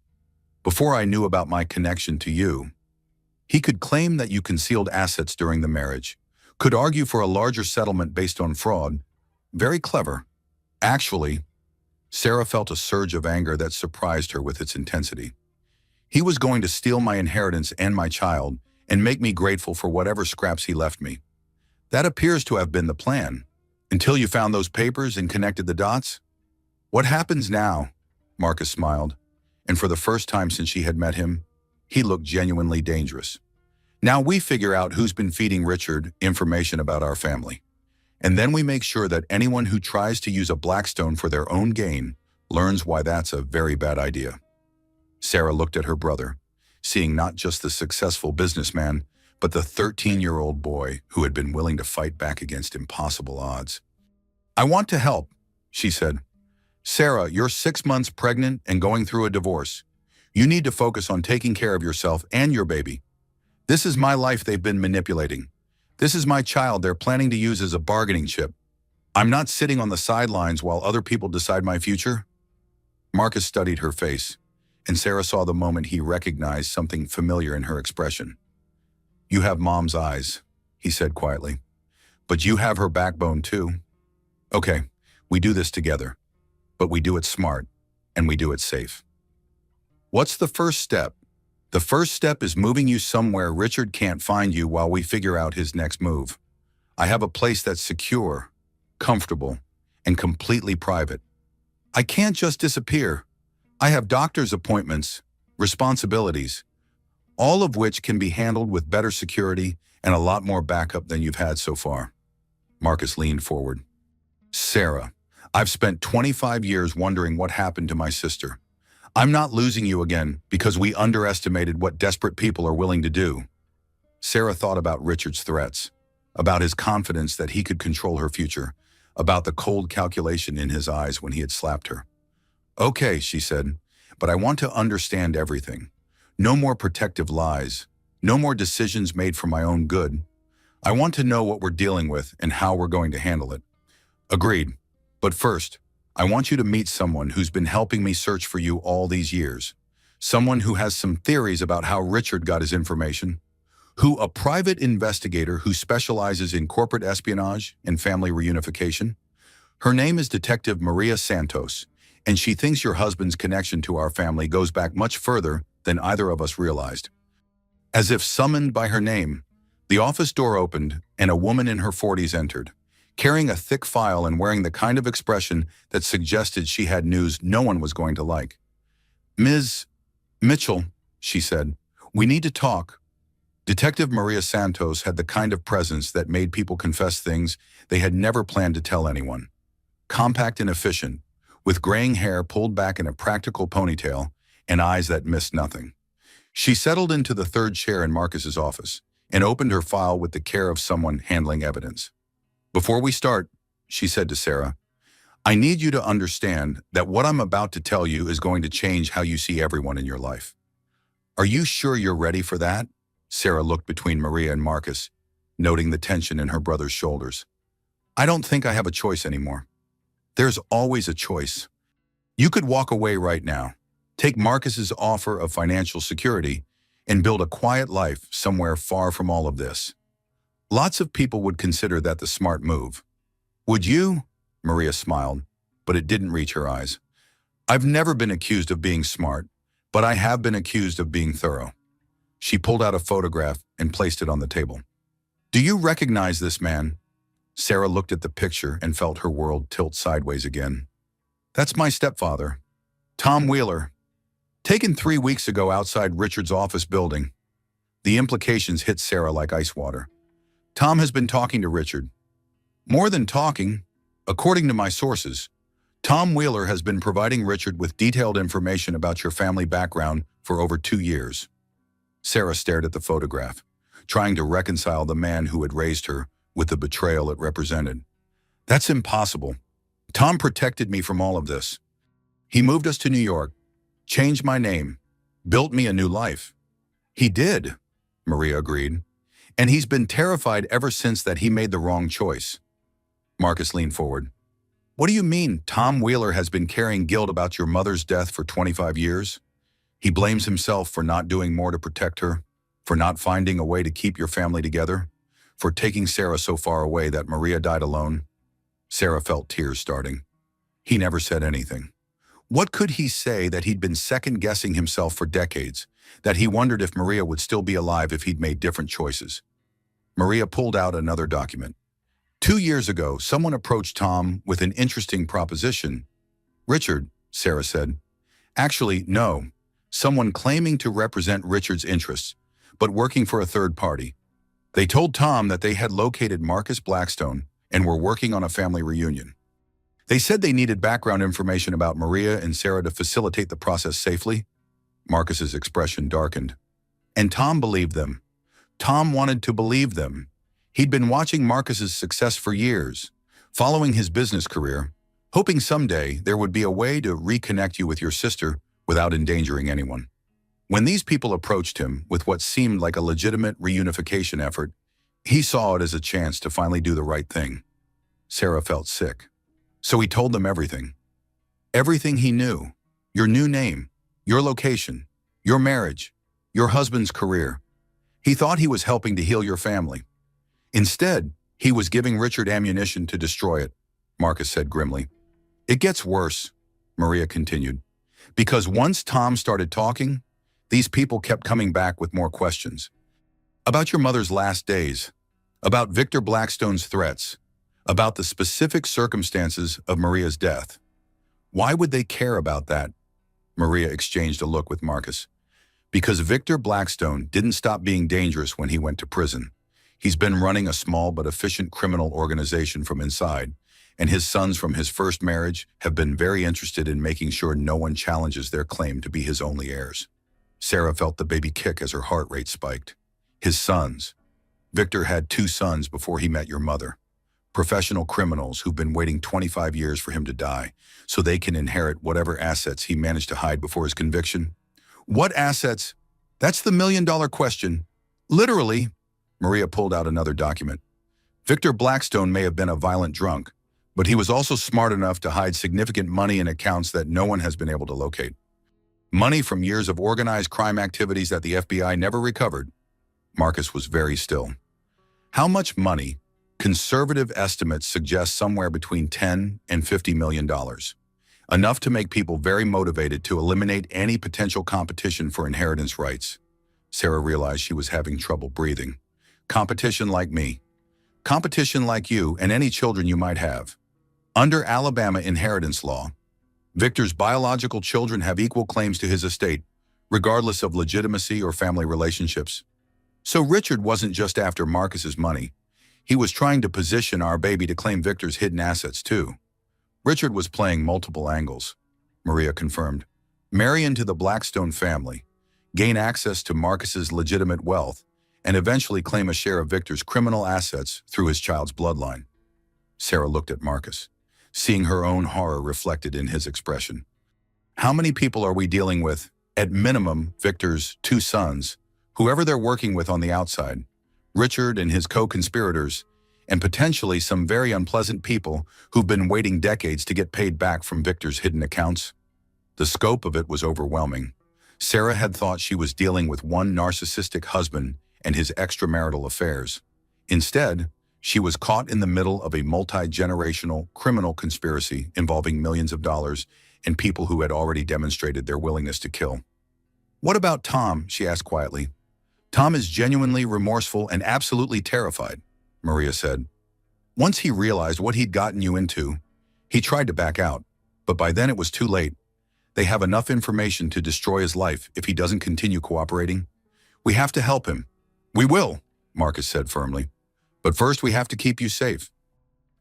before I knew about my connection to you, he could claim that you concealed assets during the marriage, could argue for a larger settlement based on fraud. Very clever. Actually, Sarah felt a surge of anger that surprised her with its intensity. He was going to steal my inheritance and my child and make me grateful for whatever scraps he left me. That appears to have been the plan. Until you found those papers and connected the dots? What happens now? Marcus smiled, and for the first time since she had met him, he looked genuinely dangerous. Now we figure out who's been feeding Richard information about our family. And then we make sure that anyone who tries to use a Blackstone for their own gain learns why that's a very bad idea. Sarah looked at her brother, seeing not just the successful businessman, but the 13-year-old boy who had been willing to fight back against impossible odds. I want to help, she said. Sarah, you're 6 months pregnant and going through a divorce. You need to focus on taking care of yourself and your baby. This is my life they've been manipulating. This is my child they're planning to use as a bargaining chip. I'm not sitting on the sidelines while other people decide my future. Marcus studied her face, and Sarah saw the moment he recognized something familiar in her expression. You have mom's eyes, he said quietly. But you have her backbone too. Okay, we do this together. But we do it smart, and we do it safe. What's the first step? The first step is moving you somewhere Richard can't find you while we figure out his next move. I have a place that's secure, comfortable, and completely private. I can't just disappear. I have doctor's appointments, responsibilities, all of which can be handled with better security and a lot more backup than you've had so far. Marcus leaned forward. Sarah, I've spent 25 years wondering what happened to my sister. I'm not losing you again because we underestimated what desperate people are willing to do. Sarah thought about Richard's threats, about his confidence that he could control her future, about the cold calculation in his eyes when he had slapped her. Okay, she said, but I want to understand everything. No more protective lies, no more decisions made for my own good. I want to know what we're dealing with and how we're going to handle it. Agreed. But first, I want you to meet someone who's been helping me search for you all these years. Someone who has some theories about how Richard got his information. A private investigator who specializes in corporate espionage and family reunification. Her name is Detective Maria Santos, and she thinks your husband's connection to our family goes back much further than either of us realized. As if summoned by her name, the office door opened and a woman in her 40s entered, carrying a thick file and wearing the kind of expression that suggested she had news no one was going to like. Ms. Mitchell, she said, we need to talk. Detective Maria Santos had the kind of presence that made people confess things they had never planned to tell anyone. Compact and efficient, with graying hair pulled back in a practical ponytail and eyes that missed nothing. She settled into the third chair in Marcus's office and opened her file with the care of someone handling evidence. Before we start, she said to Sarah, I need you to understand that what I'm about to tell you is going to change how you see everyone in your life. Are you sure you're ready for that? Sarah looked between Maria and Marcus, noting the tension in her brother's shoulders. I don't think I have a choice anymore. There's always a choice. You could walk away right now, take Marcus's offer of financial security, and build a quiet life somewhere far from all of this. Lots of people would consider that the smart move. Would you? Maria smiled, but it didn't reach her eyes. I've never been accused of being smart, but I have been accused of being thorough. She pulled out a photograph and placed it on the table. "Do you recognize this man?" Sarah looked at the picture and felt her world tilt sideways again. "That's my stepfather, Tom Wheeler. Taken 3 weeks ago outside Richard's office building." The implications hit Sarah like ice water. "Tom has been talking to Richard." "More than talking. According to my sources, Tom Wheeler has been providing Richard with detailed information about your family background for over 2 years." Sarah stared at the photograph, trying to reconcile the man who had raised her with the betrayal it represented. "That's impossible. Tom protected me from all of this. He moved us to New York, changed my name, built me a new life." "He did," Maria agreed. "And he's been terrified ever since that he made the wrong choice." Marcus leaned forward. "What do you mean Tom Wheeler has been carrying guilt about your mother's death for 25 years? He blames himself for not doing more to protect her, for not finding a way to keep your family together, for taking Sarah so far away that Maria died alone?" Sarah felt tears starting. He never said anything. What could he say that he'd been second-guessing himself for decades, that he wondered if Maria would still be alive if he'd made different choices? Maria pulled out another document. 2 years ago, someone approached Tom with an interesting proposition. "Richard," Sarah said. "Actually, no. Someone claiming to represent Richard's interests, but working for a third party. They told Tom that they had located Marcus Blackstone and were working on a family reunion. They said they needed background information about Maria and Sarah to facilitate the process safely." Marcus's expression darkened. And Tom believed them. Tom wanted to believe them. He'd been watching Marcus's success for years, following his business career, hoping someday there would be a way to reconnect you with your sister without endangering anyone. When these people approached him with what seemed like a legitimate reunification effort, he saw it as a chance to finally do the right thing. Sarah felt sick. So he told them everything. Everything he knew. Your new name, your location, your marriage, your husband's career. He thought he was helping to heal your family. Instead, he was giving Richard ammunition to destroy it, Marcus said grimly. "It gets worse," Maria continued, "because once Tom started talking, these people kept coming back with more questions. About your mother's last days, about Victor Blackstone's threats, about the specific circumstances of Maria's death. Why would they care about that?" Maria exchanged a look with Marcus. "Because Victor Blackstone didn't stop being dangerous when he went to prison. He's been running a small but efficient criminal organization from inside, and his sons from his first marriage have been very interested in making sure no one challenges their claim to be his only heirs." Sarah felt the baby kick as her heart rate spiked. His sons. Victor had 2 sons before he met your mother. Professional criminals who've been waiting 25 years for him to die, so they can inherit whatever assets he managed to hide before his conviction. What assets? That's the million-dollar question. Literally. Maria pulled out another document. Victor Blackstone may have been a violent drunk, but he was also smart enough to hide significant money in accounts that no one has been able to locate. Money from years of organized crime activities that the FBI never recovered. Marcus was very still. How much money? Conservative estimates suggest somewhere between $10 and $50 million. Enough to make people very motivated to eliminate any potential competition for inheritance rights. Sarah realized she was having trouble breathing. Competition like me. Competition like you and any children you might have. Under Alabama inheritance law, Victor's biological children have equal claims to his estate, regardless of legitimacy or family relationships. So Richard wasn't just after Marcus's money. He was trying to position our baby to claim Victor's hidden assets too. Richard was playing multiple angles, Maria confirmed. Marry into the Blackstone family, gain access to Marcus's legitimate wealth, and eventually claim a share of Victor's criminal assets through his child's bloodline. Sarah looked at Marcus, seeing her own horror reflected in his expression. How many people are we dealing with? At minimum, Victor's 2 sons, whoever they're working with on the outside, Richard and his co-conspirators, and potentially some very unpleasant people who've been waiting decades to get paid back from Victor's hidden accounts. The scope of it was overwhelming. Sarah had thought she was dealing with one narcissistic husband and his extramarital affairs. Instead, she was caught in the middle of a multi-generational criminal conspiracy involving millions of dollars and people who had already demonstrated their willingness to kill. "What about Tom?" she asked quietly. Tom is genuinely remorseful and absolutely terrified, Maria said. Once he realized what he'd gotten you into, he tried to back out, but by then it was too late. They have enough information to destroy his life if he doesn't continue cooperating. We have to help him. We will, Marcus said firmly. But first we have to keep you safe.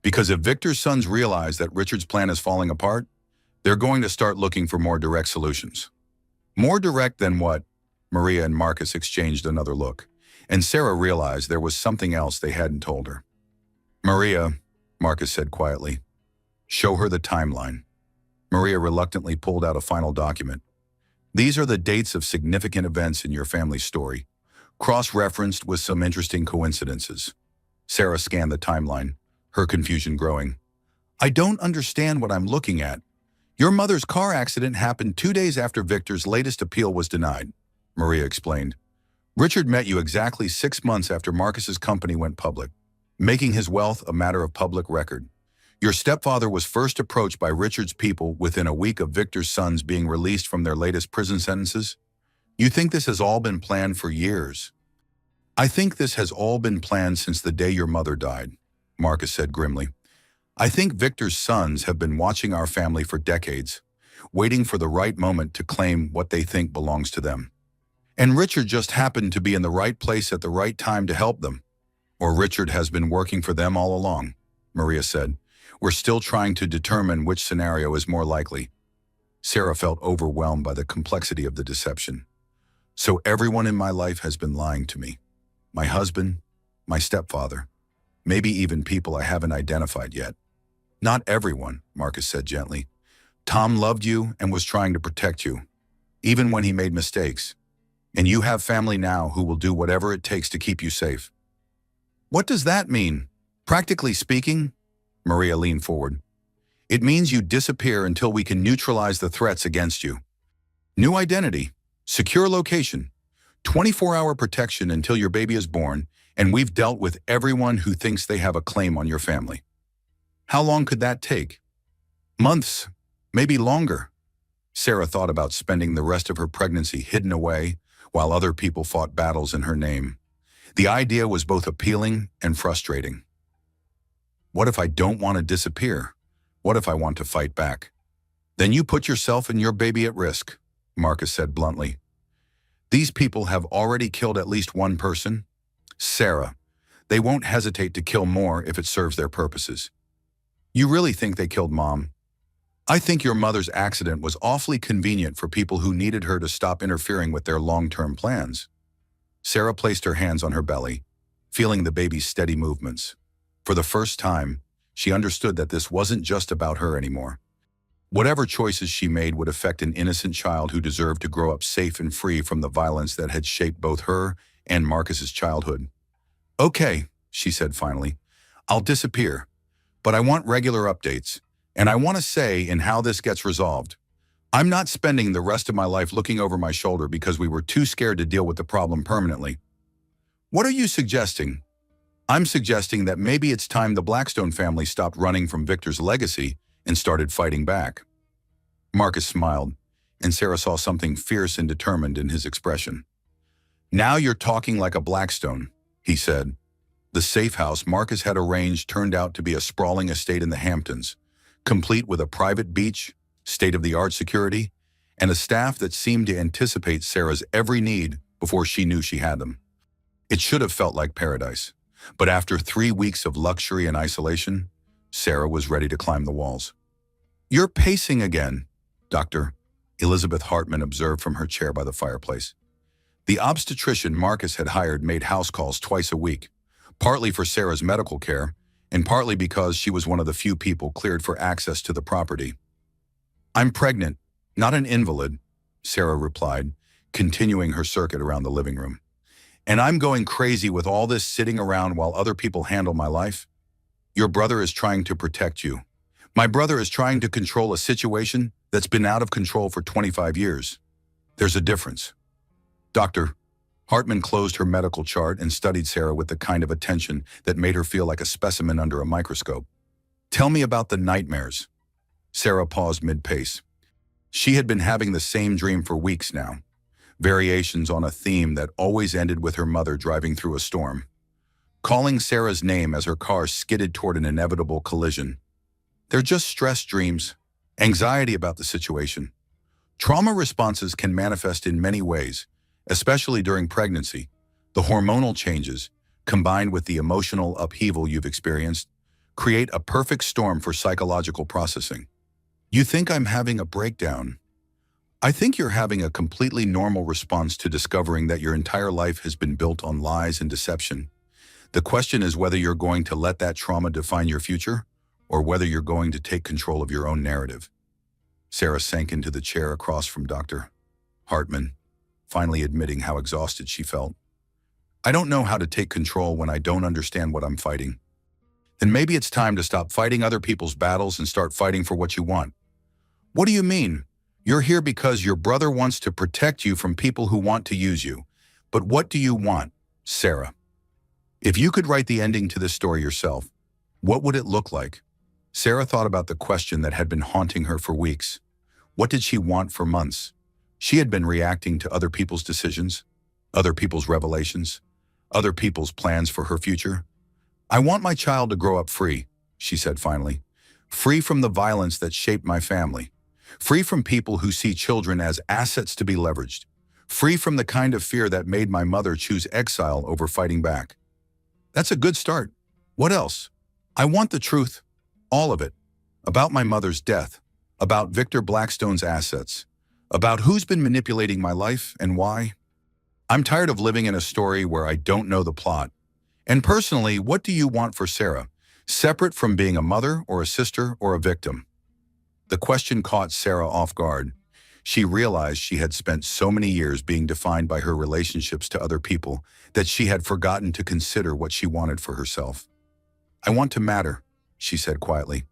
Because if Victor's sons realize that Richard's plan is falling apart, they're going to start looking for more direct solutions. More direct than what? Maria and Marcus exchanged another look, and Sarah realized there was something else they hadn't told her. Maria, Marcus said quietly, show her the timeline. Maria reluctantly pulled out a final document. These are the dates of significant events in your family's story, cross-referenced with some interesting coincidences. Sarah scanned the timeline, her confusion growing. I don't understand what I'm looking at. Your mother's car accident happened 2 days after Victor's latest appeal was denied, Maria explained. Richard met you exactly 6 months after Marcus's company went public, making his wealth a matter of public record. Your stepfather was first approached by Richard's people within a week of Victor's sons being released from their latest prison sentences. You think this has all been planned for years? I think this has all been planned since the day your mother died, Marcus said grimly. I think Victor's sons have been watching our family for decades, waiting for the right moment to claim what they think belongs to them. And Richard just happened to be in the right place at the right time to help them. Or Richard has been working for them all along, Maria said. We're still trying to determine which scenario is more likely. Sarah felt overwhelmed by the complexity of the deception. So everyone in my life has been lying to me. My husband, my stepfather, maybe even people I haven't identified yet. Not everyone, Marcus said gently. Tom loved you and was trying to protect you, even when he made mistakes. And you have family now who will do whatever it takes to keep you safe. What does that mean? Practically speaking, Maria leaned forward. It means you disappear until we can neutralize the threats against you. New identity, secure location, 24-hour protection until your baby is born, and we've dealt with everyone who thinks they have a claim on your family. How long could that take? Months, maybe longer. Sarah thought about spending the rest of her pregnancy hidden away while other people fought battles in her name. The idea was both appealing and frustrating. What if I don't want to disappear? What if I want to fight back? Then you put yourself and your baby at risk, Marcus said bluntly. These people have already killed at least one person. Sarah, they won't hesitate to kill more if it serves their purposes. You really think they killed Mom? I think your mother's accident was awfully convenient for people who needed her to stop interfering with their long-term plans. Sarah placed her hands on her belly, feeling the baby's steady movements. For the first time, she understood that this wasn't just about her anymore. Whatever choices she made would affect an innocent child who deserved to grow up safe and free from the violence that had shaped both her and Marcus's childhood. Okay, she said finally, I'll disappear, but I want regular updates, and I want to say in how this gets resolved. I'm not spending the rest of my life looking over my shoulder because we were too scared to deal with the problem permanently. What are you suggesting? I'm suggesting that maybe it's time the Blackstone family stopped running from Victor's legacy and started fighting back. Marcus smiled, and Sarah saw something fierce and determined in his expression. Now you're talking like a Blackstone, he said. The safe house Marcus had arranged turned out to be a sprawling estate in the Hamptons, complete with a private beach, state-of-the-art security, and a staff that seemed to anticipate Sarah's every need before she knew she had them. It should have felt like paradise, but after 3 weeks of luxury and isolation, Sarah was ready to climb the walls. You're pacing again, Doctor, Elizabeth Hartman observed from her chair by the fireplace. The obstetrician Marcus had hired made house calls twice a week, partly for Sarah's medical care, and partly because she was one of the few people cleared for access to the property. I'm pregnant, not an invalid, Sarah replied, continuing her circuit around the living room. And I'm going crazy with all this sitting around while other people handle my life. Your brother is trying to protect you. My brother is trying to control a situation that's been out of control for 25 years. There's a difference. Doctor, Hartman closed her medical chart and studied Sarah with the kind of attention that made her feel like a specimen under a microscope. Tell me about the nightmares. Sarah paused mid-pace. She had been having the same dream for weeks now. variations on a theme that always ended with her mother driving through a storm, calling Sarah's name as her car skidded toward an inevitable collision. They're just stress dreams, anxiety about the situation. Trauma responses can manifest in many ways, especially during pregnancy. The hormonal changes, combined with the emotional upheaval you've experienced, create a perfect storm for psychological processing. You think I'm having a breakdown? I think you're having a completely normal response to discovering that your entire life has been built on lies and deception. The question is whether you're going to let that trauma define your future, or whether you're going to take control of your own narrative. Sarah sank into the chair across from Dr. Hartman, finally admitting how exhausted she felt. I don't know how to take control when I don't understand what I'm fighting. Then maybe it's time to stop fighting other people's battles and start fighting for what you want. What do you mean? You're here because your brother wants to protect you from people who want to use you. But what do you want, Sarah? If you could write the ending to this story yourself, what would it look like? Sarah thought about the question that had been haunting her for weeks. What did she want for months? She had been reacting to other people's decisions, other people's revelations, other people's plans for her future. I want my child to grow up free, she said finally. Free from the violence that shaped my family. Free from people who see children as assets to be leveraged. Free from the kind of fear that made my mother choose exile over fighting back. That's a good start. What else? I want the truth. All of it. About my mother's death. About Victor Blackstone's assets. About who's been manipulating my life and why. I'm tired of living in a story where I don't know the plot. And personally, what do you want for Sarah, separate from being a mother or a sister or a victim? The question caught Sarah off guard. She realized she had spent so many years being defined by her relationships to other people that she had forgotten to consider what she wanted for herself. I want to matter, she said quietly.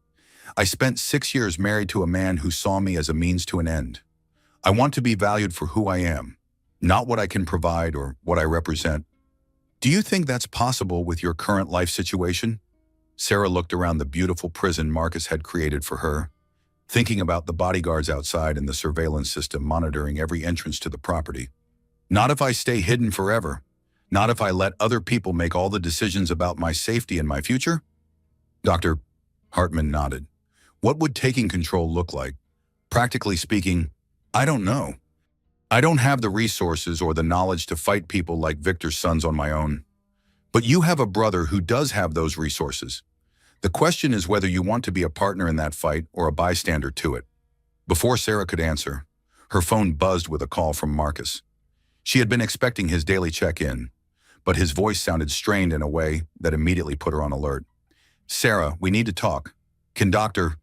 I spent 6 years married to a man who saw me as a means to an end. I want to be valued for who I am, not what I can provide or what I represent. Do you think that's possible with your current life situation? Sarah looked around the beautiful prison Marcus had created for her, thinking about the bodyguards outside and the surveillance system monitoring every entrance to the property. Not if I stay hidden forever. Not if I let other people make all the decisions about my safety and my future? Dr. Hartman nodded. What would taking control look like? Practically speaking, I don't know. I don't have the resources or the knowledge to fight people like Victor's sons on my own. But you have a brother who does have those resources. The question is whether you want to be a partner in that fight or a bystander to it. Before Sarah could answer, her phone buzzed with a call from Marcus. She had been expecting his daily check-in, but his voice sounded strained in a way that immediately put her on alert. Sarah, we need to talk. Can Dr.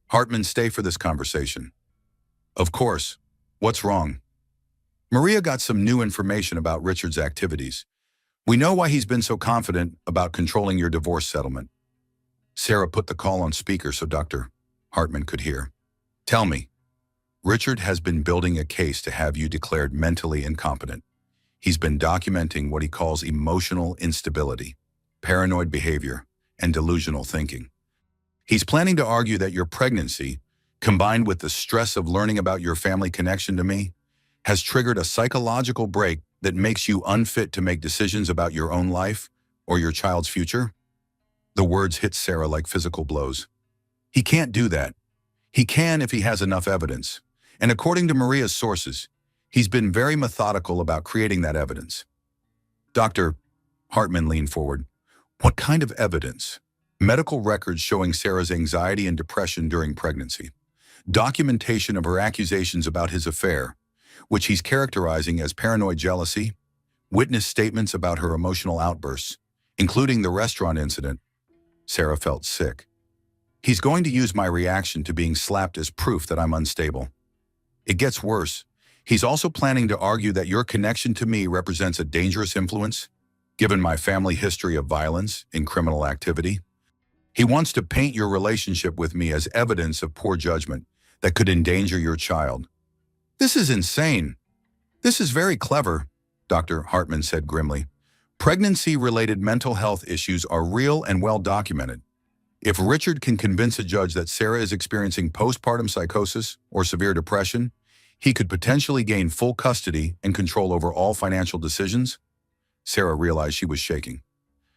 Hartman stay for this conversation? Of course. What's wrong? Maria got some new information about Richard's activities. We know why he's been so confident about controlling your divorce settlement. Sarah put the call on speaker so Dr. Hartman could hear. Tell me. Richard has been building a case to have you declared mentally incompetent. He's been documenting what he calls emotional instability, paranoid behavior, and delusional thinking. He's planning to argue that your pregnancy, combined with the stress of learning about your family connection to me, has triggered a psychological break that makes you unfit to make decisions about your own life or your child's future? The words hit Sarah like physical blows. He can't do that. He can if he has enough evidence. And according to Maria's sources, he's been very methodical about creating that evidence. Dr. Hartman leaned forward. What kind of evidence? Medical records showing Sarah's anxiety and depression during pregnancy. Documentation of her accusations about his affair, which he's characterizing as paranoid jealousy. Witness statements about her emotional outbursts, including the restaurant incident. Sarah felt sick. He's going to use my reaction to being slapped as proof that I'm unstable. It gets worse. He's also planning to argue that your connection to me represents a dangerous influence, given my family history of violence and criminal activity. He wants to paint your relationship with me as evidence of poor judgment that could endanger your child. This is insane. This is very clever, Dr. Hartman said grimly. Pregnancy-related mental health issues are real and well documented. If Richard can convince a judge that Sarah is experiencing postpartum psychosis or severe depression, He could potentially gain full custody and control over all financial decisions. Sarah realized she was shaking.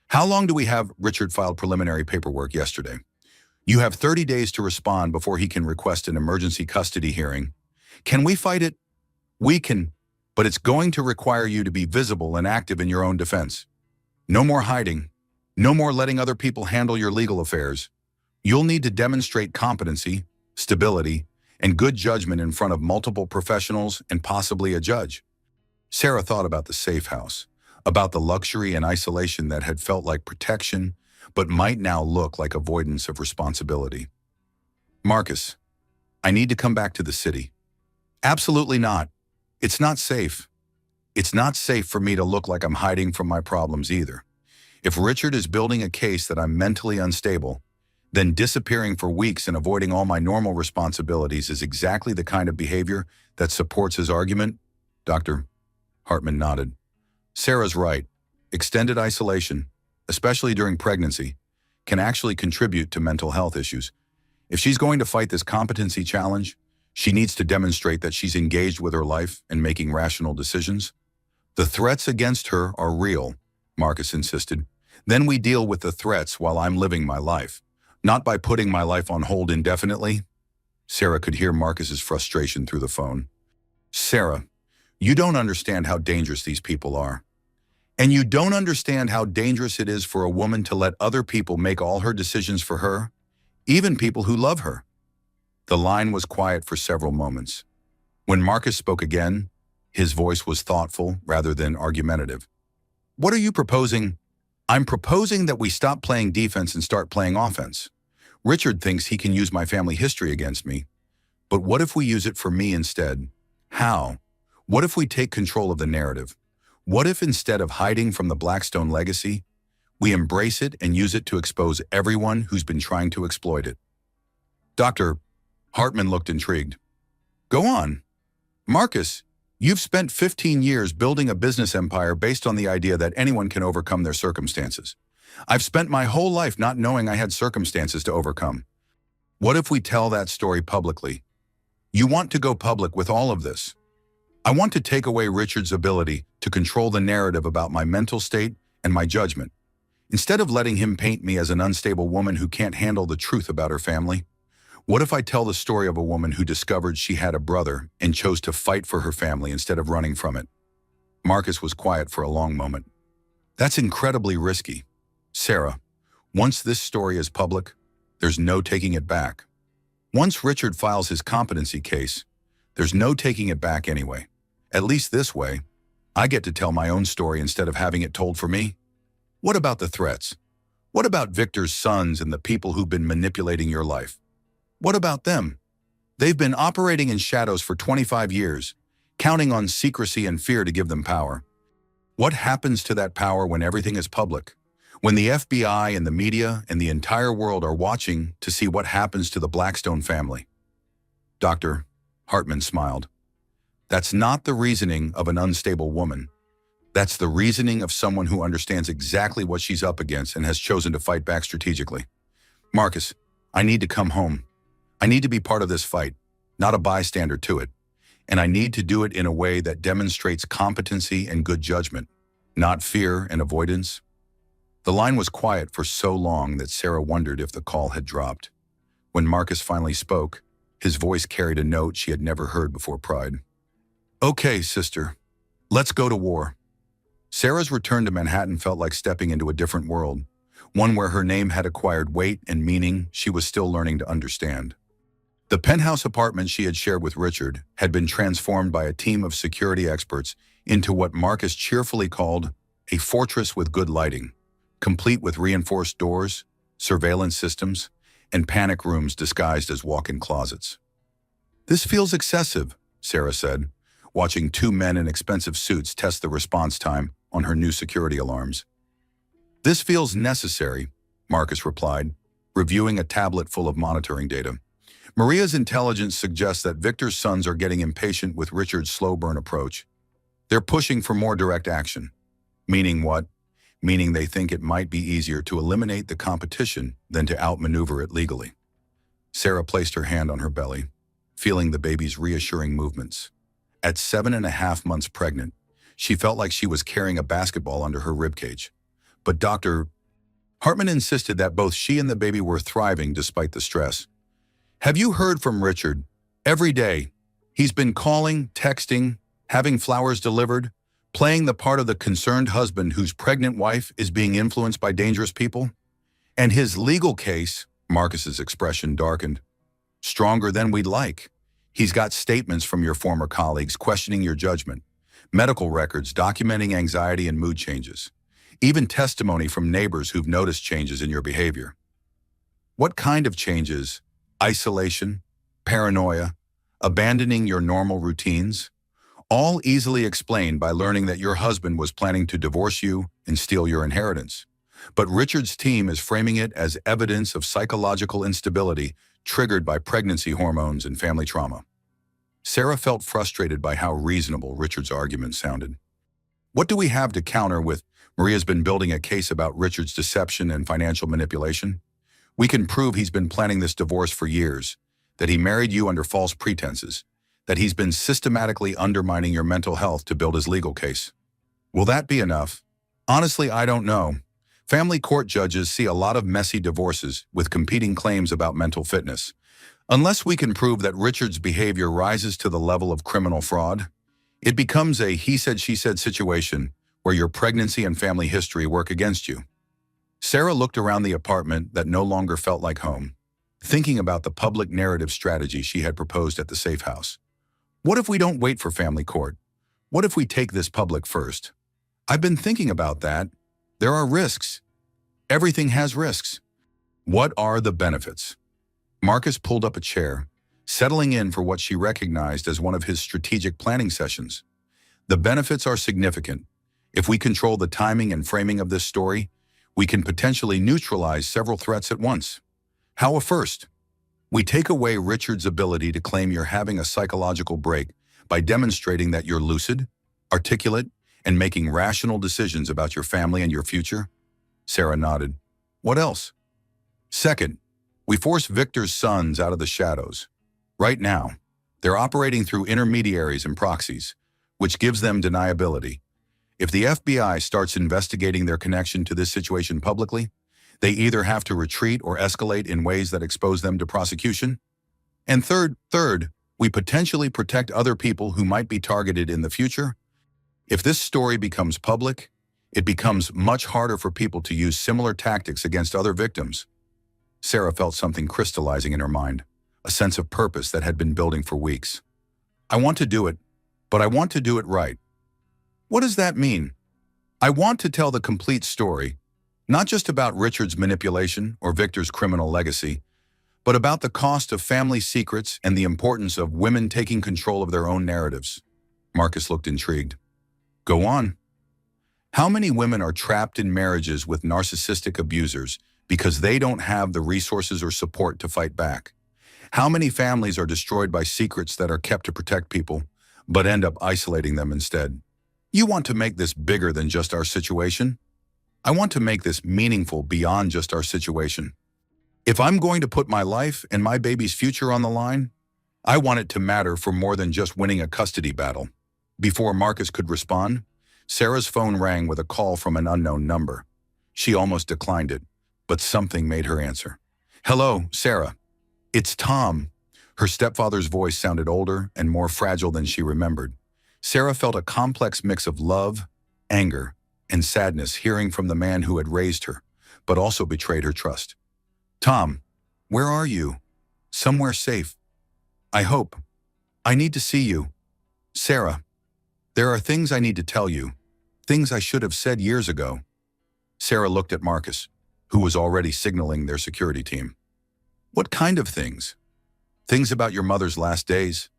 How long do we have? Richard filed preliminary paperwork yesterday. You have 30 days to respond before he can request an emergency custody hearing. Can we fight it? We can, but it's going to require you to be visible and active in your own defense. No more hiding. No more letting other people handle your legal affairs. You'll need to demonstrate competency, stability, and good judgment in front of multiple professionals and possibly a judge. Sarah thought about the safe house, about the luxury and isolation that had felt like protection, but might now look like avoidance of responsibility. Marcus, I need to come back to the city. Absolutely not. It's not safe. It's not safe for me to look like I'm hiding from my problems either. If Richard is building a case that I'm mentally unstable, then disappearing for weeks and avoiding all my normal responsibilities is exactly the kind of behavior that supports his argument. Dr. Hartman nodded. Sarah's right. Extended isolation, especially during pregnancy, can actually contribute to mental health issues. If she's going to fight this competency challenge, she needs to demonstrate that she's engaged with her life and making rational decisions. The threats against her are real, Marcus insisted. Then we deal with the threats while I'm living my life, not by putting my life on hold indefinitely. Sarah could hear Marcus's frustration through the phone. Sarah, you don't understand how dangerous these people are. And you don't understand how dangerous it is for a woman to let other people make all her decisions for her, even people who love her. The line was quiet for several moments. When Marcus spoke again, his voice was thoughtful rather than argumentative. What are you proposing? I'm proposing that we stop playing defense and start playing offense. Richard thinks he can use my family history against me. But what if we use it for me instead? How? What if we take control of the narrative? What if instead of hiding from the Blackstone legacy, we embrace it and use it to expose everyone who's been trying to exploit it? Dr. Hartman looked intrigued. Go on. Marcus, you've spent 15 years building a business empire based on the idea that anyone can overcome their circumstances. I've spent my whole life not knowing I had circumstances to overcome. What if we tell that story publicly? You want to go public with all of this. I want to take away Richard's ability to control the narrative about my mental state and my judgment. Instead of letting him paint me as an unstable woman who can't handle the truth about her family, what if I tell the story of a woman who discovered she had a brother and chose to fight for her family instead of running from it? Marcus was quiet for a long moment. That's incredibly risky. Sarah, once this story is public, there's no taking it back. Once Richard files his competency case, there's no taking it back anyway. At least this way, I get to tell my own story instead of having it told for me. What about the threats? What about Victor's sons and the people who've been manipulating your life? What about them? They've been operating in shadows for 25 years, counting on secrecy and fear to give them power. What happens to that power when everything is public? When the FBI and the media and the entire world are watching to see what happens to the Blackstone family? Dr. Hartman smiled. That's not the reasoning of an unstable woman. That's the reasoning of someone who understands exactly what she's up against and has chosen to fight back strategically. Marcus, I need to come home. I need to be part of this fight, not a bystander to it. And I need to do it in a way that demonstrates competency and good judgment, not fear and avoidance. The line was quiet for so long that Sarah wondered if the call had dropped. When Marcus finally spoke, his voice carried a note she had never heard before Pride. Okay, sister, let's go to war. Sarah's return to Manhattan felt like stepping into a different world, one where her name had acquired weight and meaning she was still learning to understand. The penthouse apartment she had shared with Richard had been transformed by a team of security experts into what Marcus cheerfully called a fortress with good lighting, complete with reinforced doors, surveillance systems, and panic rooms disguised as walk-in closets. This feels excessive, Sarah said, watching two men in expensive suits test the response time on her new security alarms. This feels necessary, Marcus replied, reviewing a tablet full of monitoring data. Maria's intelligence suggests that Victor's sons are getting impatient with Richard's slow-burn approach. They're pushing for more direct action. Meaning what? Meaning they think it might be easier to eliminate the competition than to outmaneuver it legally. Sarah placed her hand on her belly. feeling the baby's reassuring movements. At 7.5 months pregnant, she felt like she was carrying a basketball under her ribcage. But Dr. Hartman insisted that both she and the baby were thriving despite the stress. Have you heard from Richard? Every day. He's been calling, texting, having flowers delivered, playing the part of the concerned husband whose pregnant wife is being influenced by dangerous people. And his legal case, Marcus's expression darkened, stronger than we'd like. He's got statements from your former colleagues questioning your judgment, medical records documenting anxiety and mood changes, even testimony from neighbors who've noticed changes in your behavior. What kind of changes? Isolation, paranoia, abandoning your normal routines? All easily explained by learning that your husband was planning to divorce you and steal your inheritance. But Richard's team is framing it as evidence of psychological instability triggered by pregnancy hormones and family trauma. Sarah felt frustrated by how reasonable Richard's argument sounded. What do we have to counter with Maria's been building a case about Richard's deception and financial manipulation? We can prove he's been planning this divorce for years, that he married you under false pretenses, that he's been systematically undermining your mental health to build his legal case. Will that be enough? Honestly, I don't know. Family court judges see a lot of messy divorces with competing claims about mental fitness. Unless we can prove that Richard's behavior rises to the level of criminal fraud, it becomes a he said, she said situation where your pregnancy and family history work against you. Sarah looked around the apartment that no longer felt like home, thinking about the public narrative strategy she had proposed at the safe house. What if we don't wait for family court? What if we take this public first? I've been thinking about that. There are risks. Everything has risks. What are the benefits? Marcus pulled up a chair, settling in for what she recognized as one of his strategic planning sessions. The benefits are significant. If we control the timing and framing of this story, we can potentially neutralize several threats at once. How a first? We take away Richard's ability to claim you're having a psychological break by demonstrating that you're lucid, articulate, and making rational decisions about your family and your future. Sarah nodded. What else? Second, we force Victor's sons out of the shadows. Right now, they're operating through intermediaries and proxies, which gives them deniability. If the FBI starts investigating their connection to this situation publicly, they either have to retreat or escalate in ways that expose them to prosecution. And third, we potentially protect other people who might be targeted in the future. If this story becomes public, it becomes much harder for people to use similar tactics against other victims. Sarah felt something crystallizing in her mind, a sense of purpose that had been building for weeks. I want to do it, but I want to do it right. What does that mean? I want to tell the complete story, not just about Richard's manipulation or Victor's criminal legacy, but about the cost of family secrets and the importance of women taking control of their own narratives. Marcus looked intrigued. Go on. How many women are trapped in marriages with narcissistic abusers because they don't have the resources or support to fight back? How many families are destroyed by secrets that are kept to protect people, but end up isolating them instead? You want to make this bigger than just our situation? I want to make this meaningful beyond just our situation. If I'm going to put my life and my baby's future on the line, I want it to matter for more than just winning a custody battle. Before Marcus could respond, Sarah's phone rang with a call from an unknown number. She almost declined it, but something made her answer. Hello, Sarah. It's Tom. Her stepfather's voice sounded older and more fragile than she remembered. Sarah felt a complex mix of love, anger, and sadness hearing from the man who had raised her, but also betrayed her trust. Tom, where are you? Somewhere safe. I hope. I need to see you. Sarah, there are things I need to tell you, things I should have said years ago. Sarah looked at Marcus, who was already signaling their security team. What kind of things? Things about your mother's last days?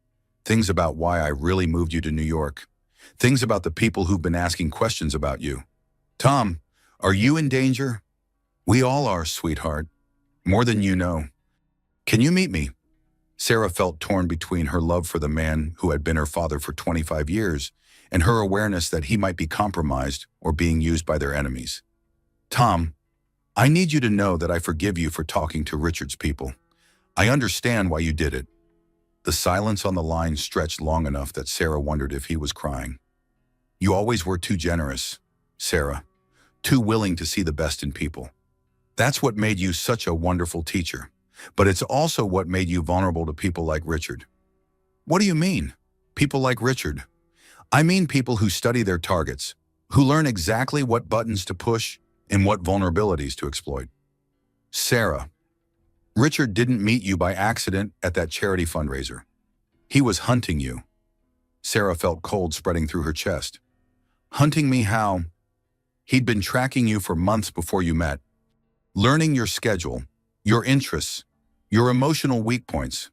Things about why I really moved you to New York? Things about the people who've been asking questions about you? Tom, are you in danger? We all are, sweetheart. More than you know. Can you meet me? Sarah felt torn between her love for the man who had been her father for 25 years and her awareness that he might be compromised or being used by their enemies. Tom, I need you to know that I forgive you for talking to Richard's people. I understand why you did it. The silence on the line stretched long enough that Sarah wondered if he was crying. You always were too generous, Sarah, too willing to see the best in people. That's what made you such a wonderful teacher, but it's also what made you vulnerable to people like Richard. What do you mean, people like Richard? I mean people who study their targets, who learn exactly what buttons to push and what vulnerabilities to exploit. Sarah, Richard didn't meet you by accident at that charity fundraiser. He was hunting you. Sarah felt cold spreading through her chest. Hunting me how? He'd been tracking you for months before you met, learning your schedule, your interests, your emotional weak points,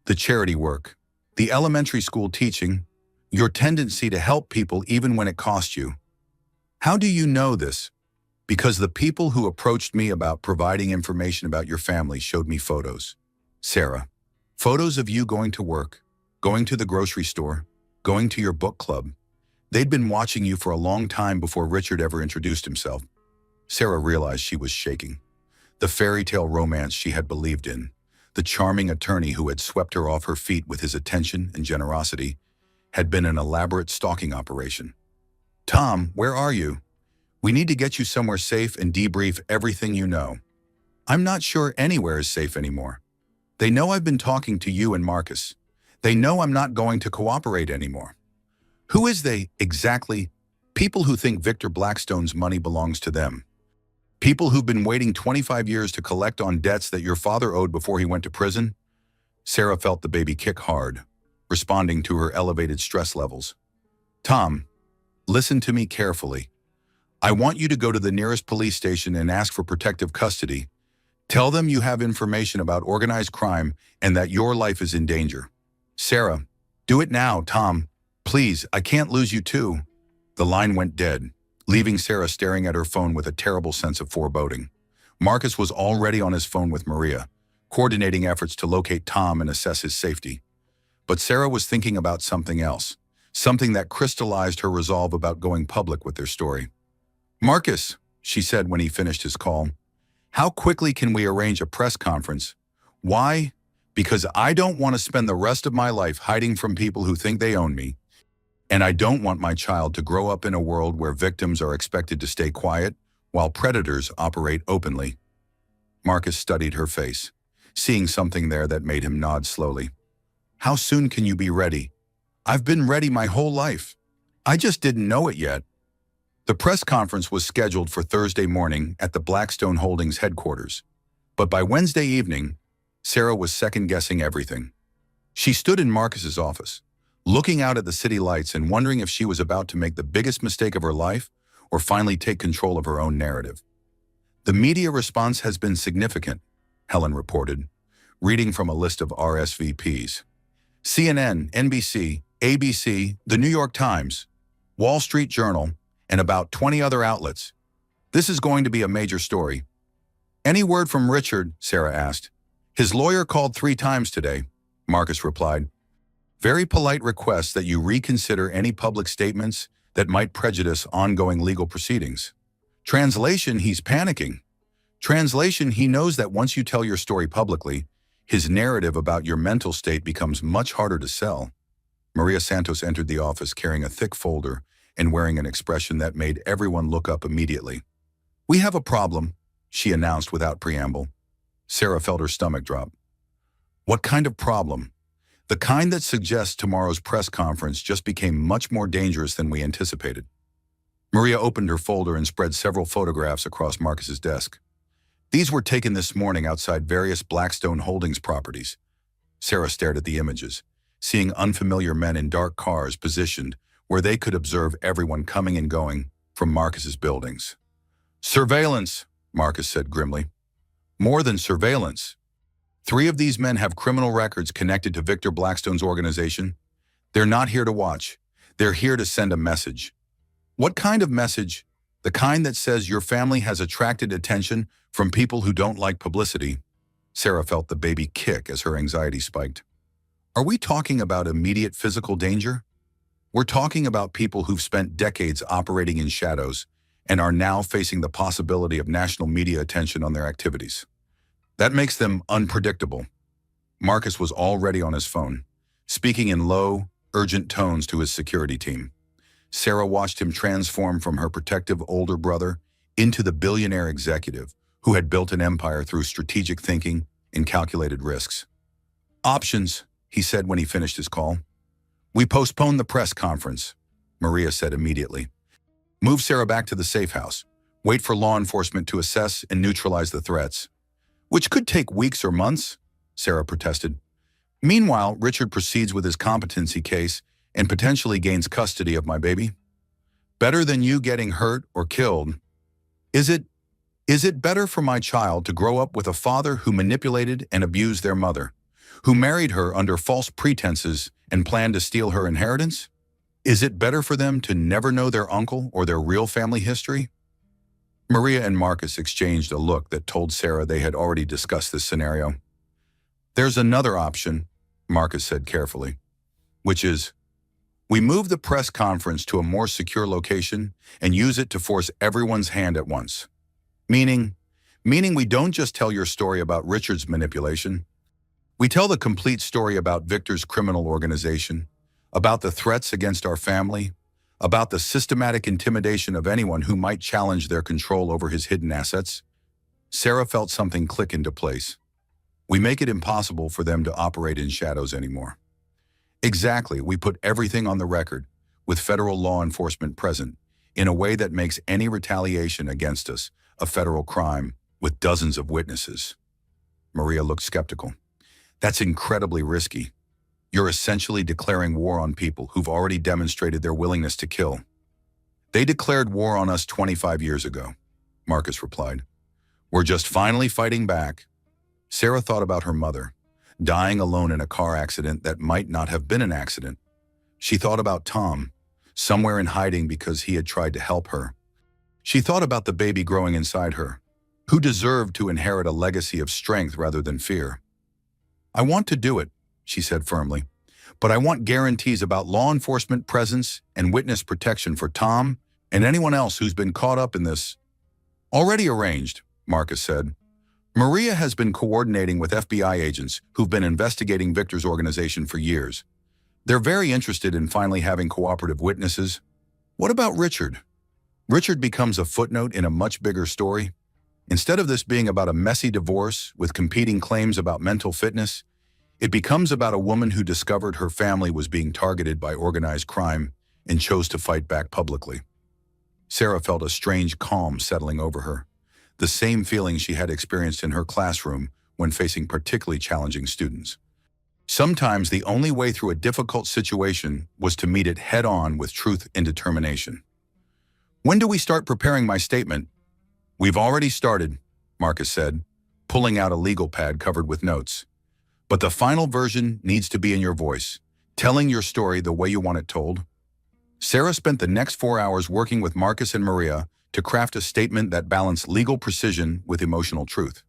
the charity work, the elementary school teaching, your tendency to help people even when it cost you. How do you know this? Because the people who approached me about providing information about your family showed me photos. Sarah, photos of you going to work, going to the grocery store, going to your book club. They'd been watching you for a long time before Richard ever introduced himself. Sarah realized she was shaking. The fairy tale romance she had believed in, the charming attorney who had swept her off her feet with his attention and generosity, had been an elaborate stalking operation. Tom, where are you? We need to get you somewhere safe and debrief everything you know. I'm not sure anywhere is safe anymore. They know I've been talking to you and Marcus. They know I'm not going to cooperate anymore. Who is they, exactly? People who think Victor Blackstone's money belongs to them. People who've been waiting 25 years to collect on debts that your father owed before he went to prison? Sarah felt the baby kick hard, responding to her elevated stress levels. Tom, listen to me carefully. I want you to go to the nearest police station and ask for protective custody. Tell them you have information about organized crime and that your life is in danger. Sarah, do it now, Tom. Please, I can't lose you too. The line went dead, leaving Sarah staring at her phone with a terrible sense of foreboding. Marcus was already on his phone with Maria, coordinating efforts to locate Tom and assess his safety. But Sarah was thinking about something else, something that crystallized her resolve about going public with their story. Marcus, she said when he finished his call, how quickly can we arrange a press conference? Why? Because I don't want to spend the rest of my life hiding from people who think they own me. And I don't want my child to grow up in a world where victims are expected to stay quiet while predators operate openly. Marcus studied her face, seeing something there that made him nod slowly. How soon can you be ready? I've been ready my whole life. I just didn't know it yet. The press conference was scheduled for Thursday morning at the Blackstone Holdings headquarters. But by Wednesday evening, Sarah was second-guessing everything. She stood in Marcus's office, looking out at the city lights and wondering if she was about to make the biggest mistake of her life or finally take control of her own narrative. The media response has been significant, Helen reported, reading from a list of RSVPs. CNN, NBC, ABC, The New York Times, Wall Street Journal, and about 20 other outlets. This is going to be a major story. Any word from Richard? Sarah asked. His lawyer called 3 times today, Marcus replied. Very polite request that you reconsider any public statements that might prejudice ongoing legal proceedings. Translation, he's panicking. Translation, he knows that once you tell your story publicly, his narrative about your mental state becomes much harder to sell. Maria Santos entered the office carrying a thick folder and wearing an expression that made everyone look up immediately. We have a problem, she announced without preamble. Sarah felt her stomach drop. What kind of problem? The kind that suggests tomorrow's press conference just became much more dangerous than we anticipated. Maria opened her folder and spread several photographs across Marcus's desk. These were taken this morning outside various Blackstone Holdings properties. Sarah stared at the images, seeing unfamiliar men in dark cars positioned where they could observe everyone coming and going from Marcus's buildings. Surveillance, Marcus said grimly. More than surveillance. 3 of these men have criminal records connected to Victor Blackstone's organization. They're not here to watch. They're here to send a message. What kind of message? The kind that says your family has attracted attention from people who don't like publicity. Sarah felt the baby kick as her anxiety spiked. Are we talking about immediate physical danger? We're talking about people who've spent decades operating in shadows and are now facing the possibility of national media attention on their activities. That makes them unpredictable. Marcus was already on his phone, speaking in low, urgent tones to his security team. Sarah watched him transform from her protective older brother into the billionaire executive who had built an empire through strategic thinking and calculated risks. "Options," he said when he finished his call. "We postponed the press conference," Maria said immediately. "Move Sarah back to the safe house. Wait for law enforcement to assess and neutralize the threats." "Which could take weeks or months," Sarah protested. "Meanwhile, Richard proceeds with his competency case and potentially gains custody of my baby. Better than you getting hurt or killed. Is it better for my child to grow up with a father who manipulated and abused their mother, who married her under false pretenses and planned to steal her inheritance? Is it better for them to never know their uncle or their real family history?" Maria and Marcus exchanged a look that told Sarah they had already discussed this scenario. "There's another option," Marcus said carefully, "which is, we move the press conference to a more secure location and use it to force everyone's hand at once. Meaning we don't just tell your story about Richard's manipulation. We tell the complete story about Victor's criminal organization, about the threats against our family, about the systematic intimidation of anyone who might challenge their control over his hidden assets." Sarah felt something click into place. "We make it impossible for them to operate in shadows anymore." "Exactly, we put everything on the record, with federal law enforcement present, in a way that makes any retaliation against us a federal crime, with dozens of witnesses." Maria looked skeptical. "That's incredibly risky. You're essentially declaring war on people who've already demonstrated their willingness to kill." "They declared war on us 25 years ago," Marcus replied. "We're just finally fighting back." Sarah thought about her mother, dying alone in a car accident that might not have been an accident. She thought about Tom, somewhere in hiding because he had tried to help her. She thought about the baby growing inside her, who deserved to inherit a legacy of strength rather than fear. "I want to do it," she said firmly, "but I want guarantees about law enforcement presence and witness protection for Tom and anyone else who's been caught up in this." "Already arranged," Marcus said. "Maria has been coordinating with FBI agents who've been investigating Victor's organization for years. They're very interested in finally having cooperative witnesses." "What about Richard?" "Richard becomes a footnote in a much bigger story. Instead of this being about a messy divorce with competing claims about mental fitness, it becomes about a woman who discovered her family was being targeted by organized crime and chose to fight back publicly." Sarah felt a strange calm settling over her, the same feeling she had experienced in her classroom when facing particularly challenging students. Sometimes the only way through a difficult situation was to meet it head-on with truth and determination. "When do we start preparing my statement?" "We've already started," Marcus said, pulling out a legal pad covered with notes. "But the final version needs to be in your voice, telling your story the way you want it told." Sarah spent the next 4 hours working with Marcus and Maria to craft a statement that balanced legal precision with emotional truth.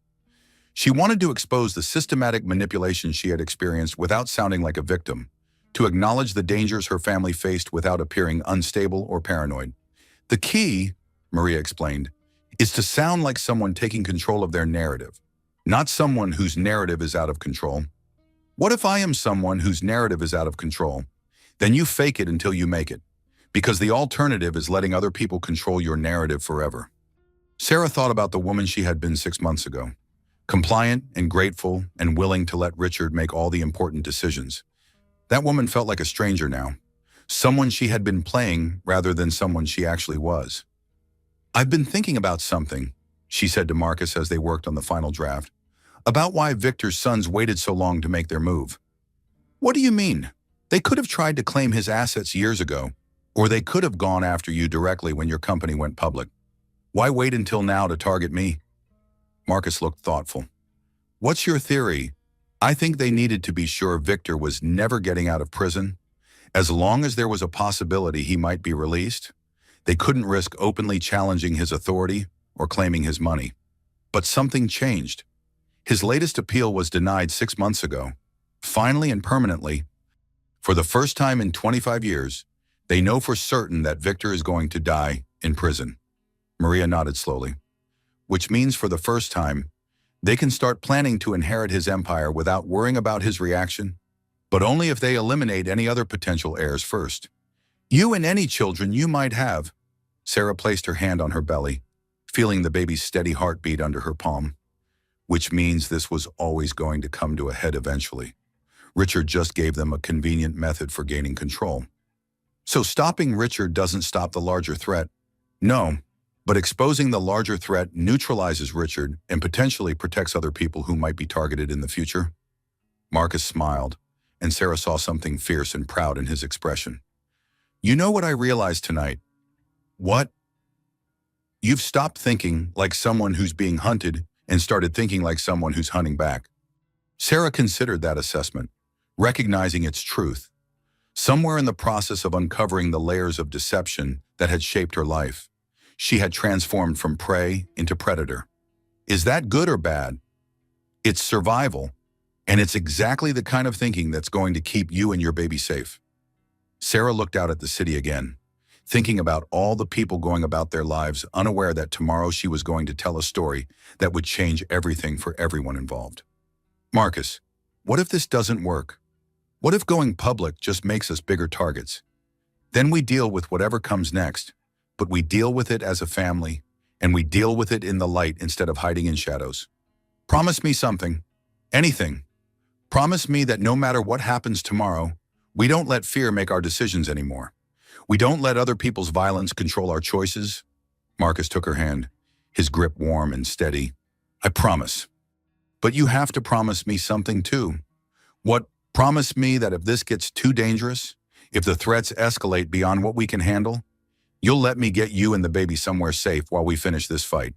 She wanted to expose the systematic manipulation she had experienced without sounding like a victim, to acknowledge the dangers her family faced without appearing unstable or paranoid. "The key," Maria explained, "is to sound like someone taking control of their narrative, not someone whose narrative is out of control. What if I am someone whose narrative is out of control? Then you fake it until you make it, because the alternative is letting other people control your narrative forever." Sarah thought about the woman she had been 6 months ago, compliant and grateful and willing to let Richard make all the important decisions. That woman felt like a stranger now, someone she had been playing rather than someone she actually was. "I've been thinking about something," she said to Marcus as they worked on the final draft, "about why Victor's sons waited so long to make their move." "What do you mean? They could have tried to claim his assets years ago, or they could have gone after you directly when your company went public. Why wait until now to target me?" Marcus looked thoughtful. "What's your theory?" "I think they needed to be sure Victor was never getting out of prison. As long as there was a possibility he might be released, they couldn't risk openly challenging his authority or claiming his money. But something changed. His latest appeal was denied 6 months ago. Finally and permanently, for the first time in 25 years, they know for certain that Victor is going to die in prison." Maria nodded slowly. "Which means for the first time, They can start planning to inherit his empire without worrying about his reaction, but only if they eliminate any other potential heirs first. You and any children you might have. Sarah placed her hand on her belly, feeling the baby's steady heartbeat under her palm, which means this was always going to come to a head eventually. Richard just gave them a convenient method for gaining control. So stopping Richard doesn't stop the larger threat. No, but exposing the larger threat neutralizes Richard and potentially protects other people who might be targeted in the future. Marcus smiled, and Sarah saw something fierce and proud in his expression. You know what I realized tonight? What? You've stopped thinking like someone who's being hunted and started thinking like someone who's hunting back. Sarah considered that assessment, recognizing its truth. Somewhere in the process of uncovering the layers of deception that had shaped her life, she had transformed from prey into predator. Is that good or bad? It's survival, and it's exactly the kind of thinking that's going to keep you and your baby safe. Sarah looked out at the city again, thinking about all the people going about their lives, unaware that tomorrow she was going to tell a story that would change everything for everyone involved. Marcus, what if this doesn't work? What if going public just makes us bigger targets? Then we deal with whatever comes next, but we deal with it as a family, and we deal with it in the light instead of hiding in shadows. Promise me something. Anything. Promise me that no matter what happens tomorrow, we don't let fear make our decisions anymore. We don't let other people's violence control our choices. Marcus took her hand, his grip warm and steady. I promise. But you have to promise me something too. What? Promise me that if this gets too dangerous, if the threats escalate beyond what we can handle, you'll let me get you and the baby somewhere safe while we finish this fight.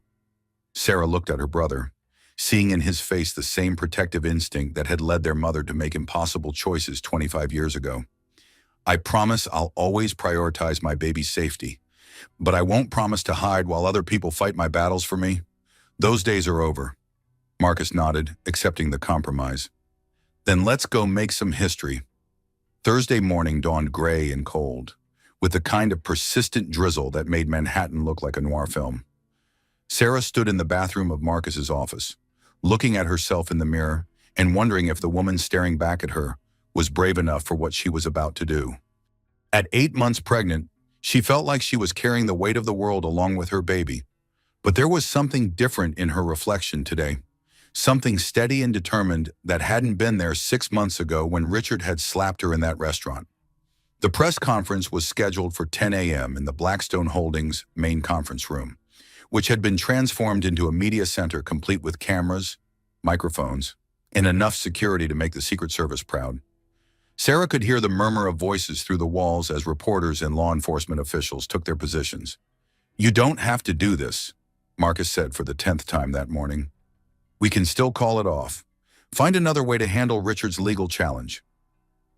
Sarah looked at her brother, seeing in his face the same protective instinct that had led their mother to make impossible choices 25 years ago. I promise I'll always prioritize my baby's safety, but I won't promise to hide while other people fight my battles for me. Those days are over. Marcus nodded, accepting the compromise. Then let's go make some history. Thursday morning dawned gray and cold, with the kind of persistent drizzle that made Manhattan look like a noir film. Sarah stood in the bathroom of Marcus's office, looking at herself in the mirror and wondering if the woman staring back at her was brave enough for what she was about to do. At 8 months pregnant, she felt like she was carrying the weight of the world along with her baby. But there was something different in her reflection today. Something steady and determined that hadn't been there 6 months ago when Richard had slapped her in that restaurant. The press conference was scheduled for 10 a.m. in the Blackstone Holdings main conference room, which had been transformed into a media center complete with cameras, microphones, and enough security to make the Secret Service proud. Sarah could hear the murmur of voices through the walls as reporters and law enforcement officials took their positions. You don't have to do this, Marcus said for the 10th time that morning. We can still call it off. Find another way to handle Richard's legal challenge.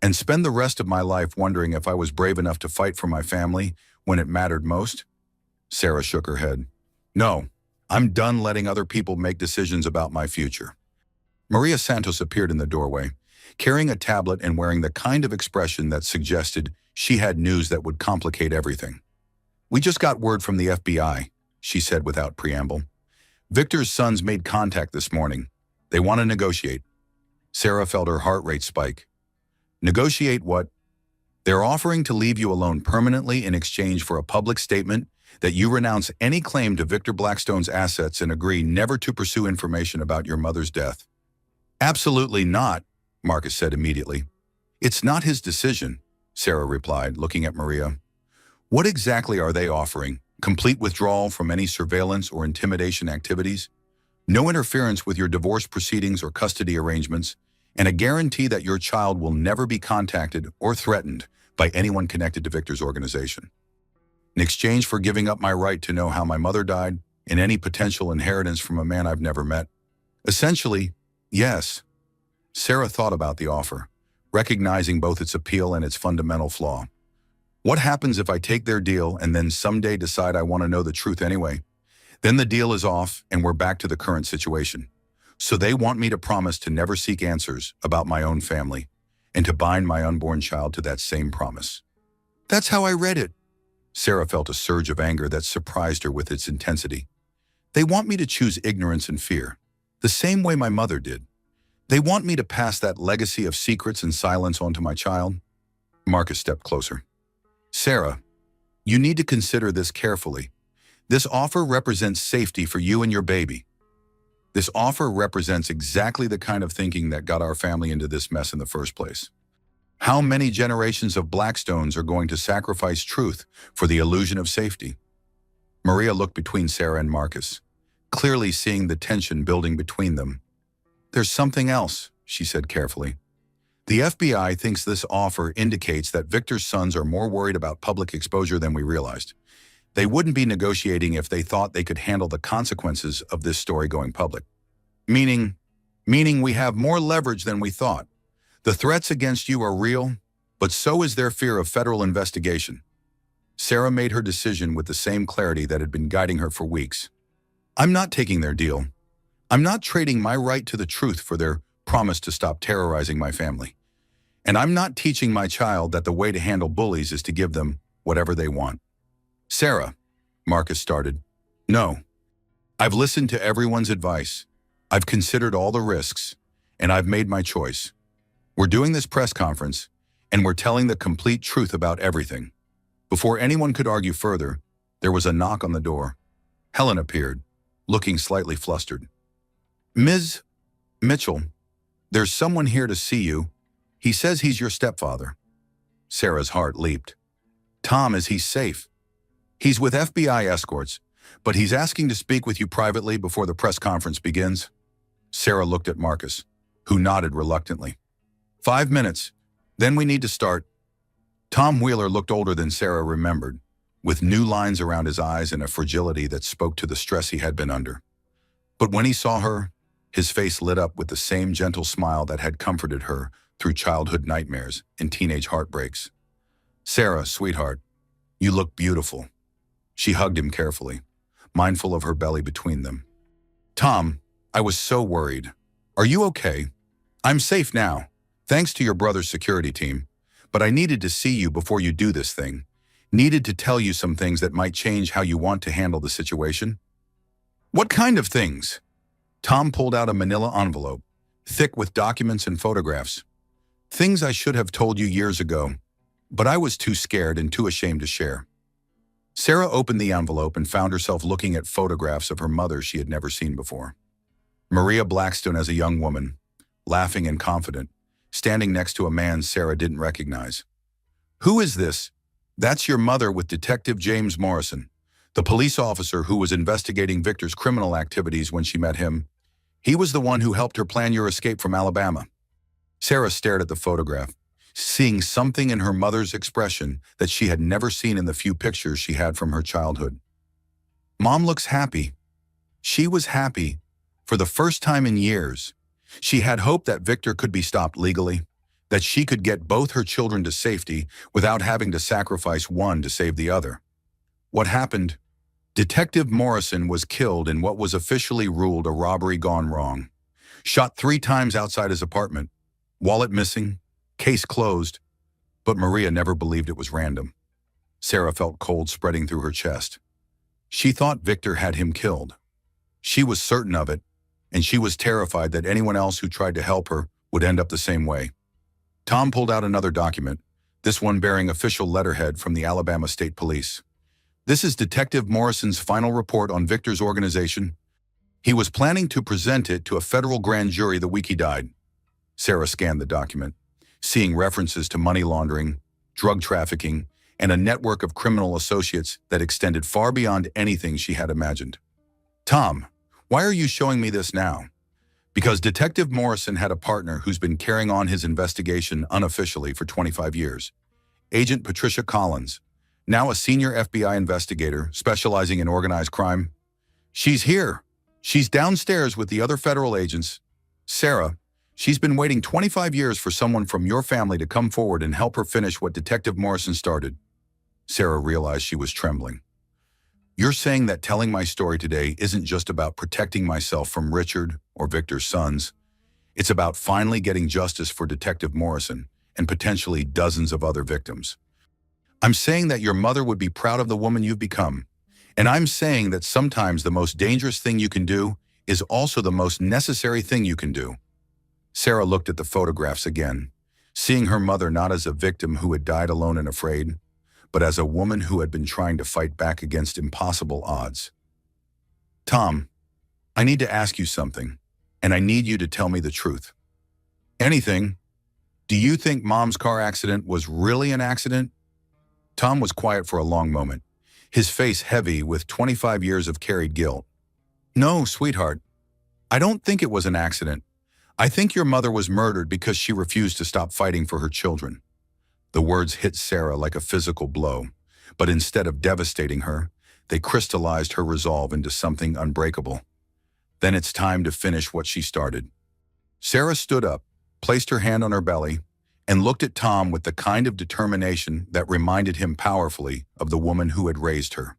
And spend the rest of my life wondering if I was brave enough to fight for my family when it mattered most? Sarah shook her head. No, I'm done letting other people make decisions about my future. Maria Santos appeared in the doorway, carrying a tablet and wearing the kind of expression that suggested she had news that would complicate everything. We just got word from the FBI, she said without preamble. Victor's sons made contact this morning. They want to negotiate. Sarah felt her heart rate spike. Negotiate what? They're offering to leave you alone permanently in exchange for a public statement that you renounce any claim to Victor Blackstone's assets and agree never to pursue information about your mother's death. Absolutely not, Marcus said immediately. It's not his decision, Sarah replied, looking at Maria. What exactly are they offering? Complete withdrawal from any surveillance or intimidation activities? No interference with your divorce proceedings or custody arrangements, and a guarantee that your child will never be contacted or threatened by anyone connected to Victor's organization. In exchange for giving up my right to know how my mother died and any potential inheritance from a man I've never met. Essentially, yes. Sarah thought about the offer, recognizing both its appeal and its fundamental flaw. What happens if I take their deal and then someday decide I want to know the truth anyway? Then the deal is off and we're back to the current situation. So they want me to promise to never seek answers about my own family and to bind my unborn child to that same promise. That's how I read it. Sarah felt a surge of anger that surprised her with its intensity. They want me to choose ignorance and fear. The same way my mother did. They want me to pass that legacy of secrets and silence on to my child." Marcus stepped closer. "Sarah, you need to consider this carefully. This offer represents safety for you and your baby. This offer represents exactly the kind of thinking that got our family into this mess in the first place. How many generations of Blackstones are going to sacrifice truth for the illusion of safety?" Maria looked between Sarah and Marcus, clearly seeing the tension building between them. "There's something else," she said carefully. "The FBI thinks this offer indicates that Victor's sons are more worried about public exposure than we realized. They wouldn't be negotiating if they thought they could handle the consequences of this story going public. Meaning we have more leverage than we thought. The threats against you are real, but so is their fear of federal investigation." Sarah made her decision with the same clarity that had been guiding her for weeks. "I'm not taking their deal. I'm not trading my right to the truth for their promise to stop terrorizing my family. And I'm not teaching my child that the way to handle bullies is to give them whatever they want." "Sarah," Marcus started. "No. I've listened to everyone's advice. I've considered all the risks, and I've made my choice. We're doing this press conference, and we're telling the complete truth about everything." Before anyone could argue further, there was a knock on the door. Helen appeared, looking slightly flustered. "Ms. Mitchell, there's someone here to see you. He says he's your stepfather." Sarah's heart leaped. "Tom, is he safe?" "He's with FBI escorts, but he's asking to speak with you privately before the press conference begins." Sarah looked at Marcus, who nodded reluctantly. "5 minutes, then we need to start." Tom Wheeler looked older than Sarah remembered, with new lines around his eyes and a fragility that spoke to the stress he had been under. But when he saw her, his face lit up with the same gentle smile that had comforted her through childhood nightmares and teenage heartbreaks. "Sarah, sweetheart, you look beautiful." She hugged him carefully, mindful of her belly between them. "Tom, I was so worried. Are you okay?" "I'm safe now, thanks to your brother's security team. But I needed to see you before you do this thing. Needed to tell you some things that might change how you want to handle the situation." "What kind of things?" Tom pulled out a manila envelope, thick with documents and photographs. "Things I should have told you years ago, but I was too scared and too ashamed to share." Sarah opened the envelope and found herself looking at photographs of her mother she had never seen before. Maria Blackstone as a young woman, laughing and confident, standing next to a man Sarah didn't recognize. "Who is this?" "That's your mother with Detective James Morrison, the police officer who was investigating Victor's criminal activities when she met him. He was the one who helped her plan your escape from Alabama." Sarah stared at the photograph, seeing something in her mother's expression that she had never seen in the few pictures she had from her childhood. "Mom looks happy." She was happy, for the first time in years. She had hoped that Victor could be stopped legally, that she could get both her children to safety without having to sacrifice one to save the other. What happened? Detective Morrison was killed in what was officially ruled a robbery gone wrong. Shot 3 times outside his apartment. Wallet missing. Case closed. But Maria never believed it was random. Sarah felt cold spreading through her chest. She thought Victor had him killed. She was certain of it, and she was terrified that anyone else who tried to help her would end up the same way. Tom pulled out another document, this one bearing official letterhead from the Alabama State Police. "This is Detective Morrison's final report on Victor's organization. He was planning to present it to a federal grand jury the week he died." Sarah scanned the document, seeing references to money laundering, drug trafficking, and a network of criminal associates that extended far beyond anything she had imagined. "Tom, why are you showing me this now?" "Because Detective Morrison had a partner who's been carrying on his investigation unofficially for 25 years. Agent Patricia Collins, now a senior FBI investigator specializing in organized crime. She's here. She's downstairs with the other federal agents. Sarah, she's been waiting 25 years for someone from your family to come forward and help her finish what Detective Morrison started." Sarah realized she was trembling. "You're saying that telling my story today isn't just about protecting myself from Richard or Victor's sons. It's about finally getting justice for Detective Morrison and potentially dozens of other victims. I'm saying that your mother would be proud of the woman you've become. And I'm saying that sometimes the most dangerous thing you can do is also the most necessary thing you can do. Sarah looked at the photographs again, seeing her mother not as a victim who had died alone and afraid, but as a woman who had been trying to fight back against impossible odds. "Tom, I need to ask you something, and I need you to tell me the truth." "Anything. Do you think Mom's car accident was really an accident?" Tom was quiet for a long moment, his face heavy with 25 years of carried guilt. "No, sweetheart. I don't think it was an accident. I think your mother was murdered because she refused to stop fighting for her children." The words hit Sarah like a physical blow, but instead of devastating her, they crystallized her resolve into something unbreakable. "Then it's time to finish what she started." Sarah stood up, placed her hand on her belly, and looked at Tom with the kind of determination that reminded him powerfully of the woman who had raised her.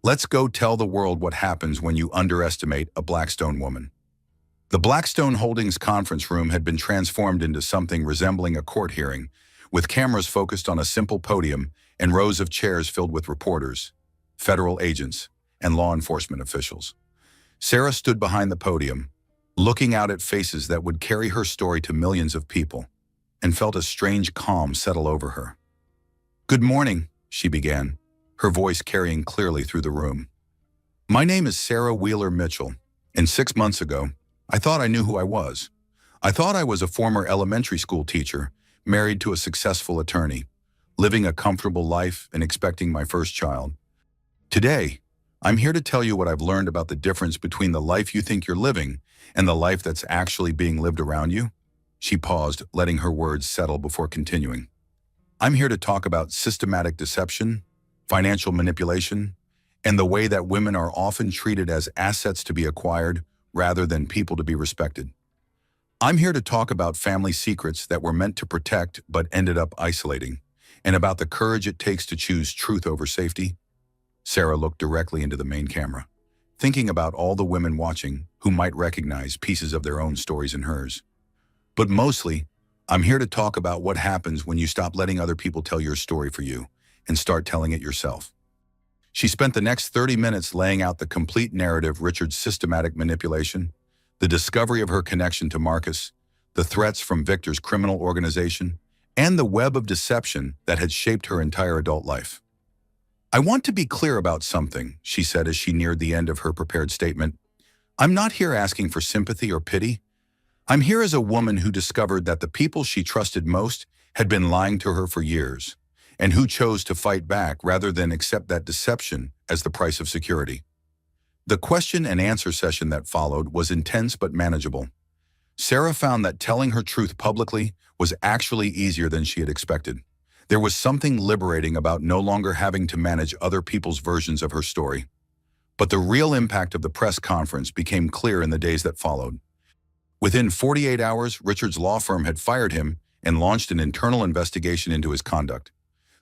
"Let's go tell the world what happens when you underestimate a Blackstone woman." The Blackstone Holdings conference room had been transformed into something resembling a court hearing, with cameras focused on a simple podium and rows of chairs filled with reporters, federal agents, and law enforcement officials. Sarah stood behind the podium, looking out at faces that would carry her story to millions of people, and felt a strange calm settle over her. "Good morning," she began, her voice carrying clearly through the room. "My name is Sarah Wheeler Mitchell, and 6 months ago, I thought I knew who I was. I thought I was a former elementary school teacher, married to a successful attorney, living a comfortable life and expecting my first child. Today, I'm here to tell you what I've learned about the difference between the life you think you're living and the life that's actually being lived around you." She paused, letting her words settle before continuing. "I'm here to talk about systematic deception, financial manipulation, and the way that women are often treated as assets to be acquired rather than people to be respected. I'm here to talk about family secrets that were meant to protect but ended up isolating, and about the courage it takes to choose truth over safety." Sarah looked directly into the main camera, thinking about all the women watching who might recognize pieces of their own stories in hers. "But mostly, I'm here to talk about what happens when you stop letting other people tell your story for you and start telling it yourself." She spent the next 30 minutes laying out the complete narrative of Richard's systematic manipulation, the discovery of her connection to Marcus, the threats from Victor's criminal organization, and the web of deception that had shaped her entire adult life. "I want to be clear about something," she said as she neared the end of her prepared statement. "I'm not here asking for sympathy or pity. I'm here as a woman who discovered that the people she trusted most had been lying to her for years, and who chose to fight back rather than accept that deception as the price of security." The question and answer session that followed was intense but manageable. Sarah found that telling her truth publicly was actually easier than she had expected. There was something liberating about no longer having to manage other people's versions of her story. But the real impact of the press conference became clear in the days that followed. Within 48 hours, Richard's law firm had fired him and launched an internal investigation into his conduct.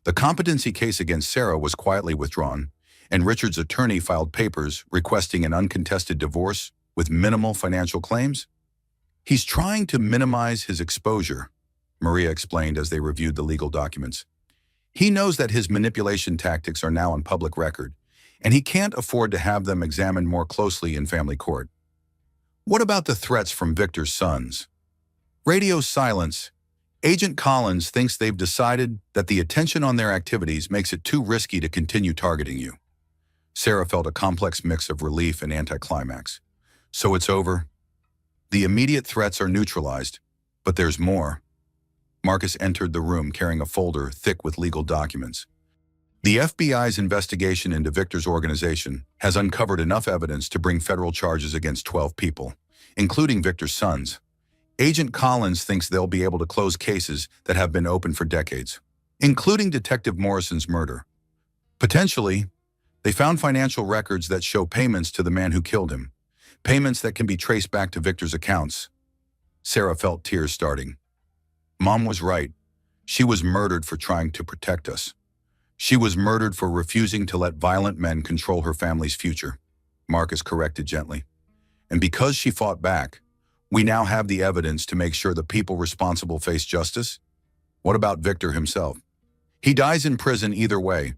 The competency case against Sarah was quietly withdrawn, and Richard's attorney filed papers requesting an uncontested divorce with minimal financial claims. "He's trying to minimize his exposure," Maria explained as they reviewed the legal documents. "He knows that his manipulation tactics are now on public record, and he can't afford to have them examined more closely in family court." "What about the threats from Victor's sons?" "Radio silence. Agent Collins thinks they've decided that the attention on their activities makes it too risky to continue targeting you." Sarah felt a complex mix of relief and anticlimax. "So it's over?" "The immediate threats are neutralized, but there's more." Marcus entered the room carrying a folder thick with legal documents. "The FBI's investigation into Victor's organization has uncovered enough evidence to bring federal charges against 12 people, including Victor's sons. Agent Collins thinks they'll be able to close cases that have been open for decades, including Detective Morrison's murder. Potentially, they found financial records that show payments to the man who killed him, payments that can be traced back to Victor's accounts." Sarah felt tears starting. Mom was right. She was murdered for trying to protect us. She was murdered for refusing to let violent men control her family's future, Marcus corrected gently. And because she fought back, we now have the evidence to make sure the people responsible face justice. What about Victor himself? He dies in prison either way,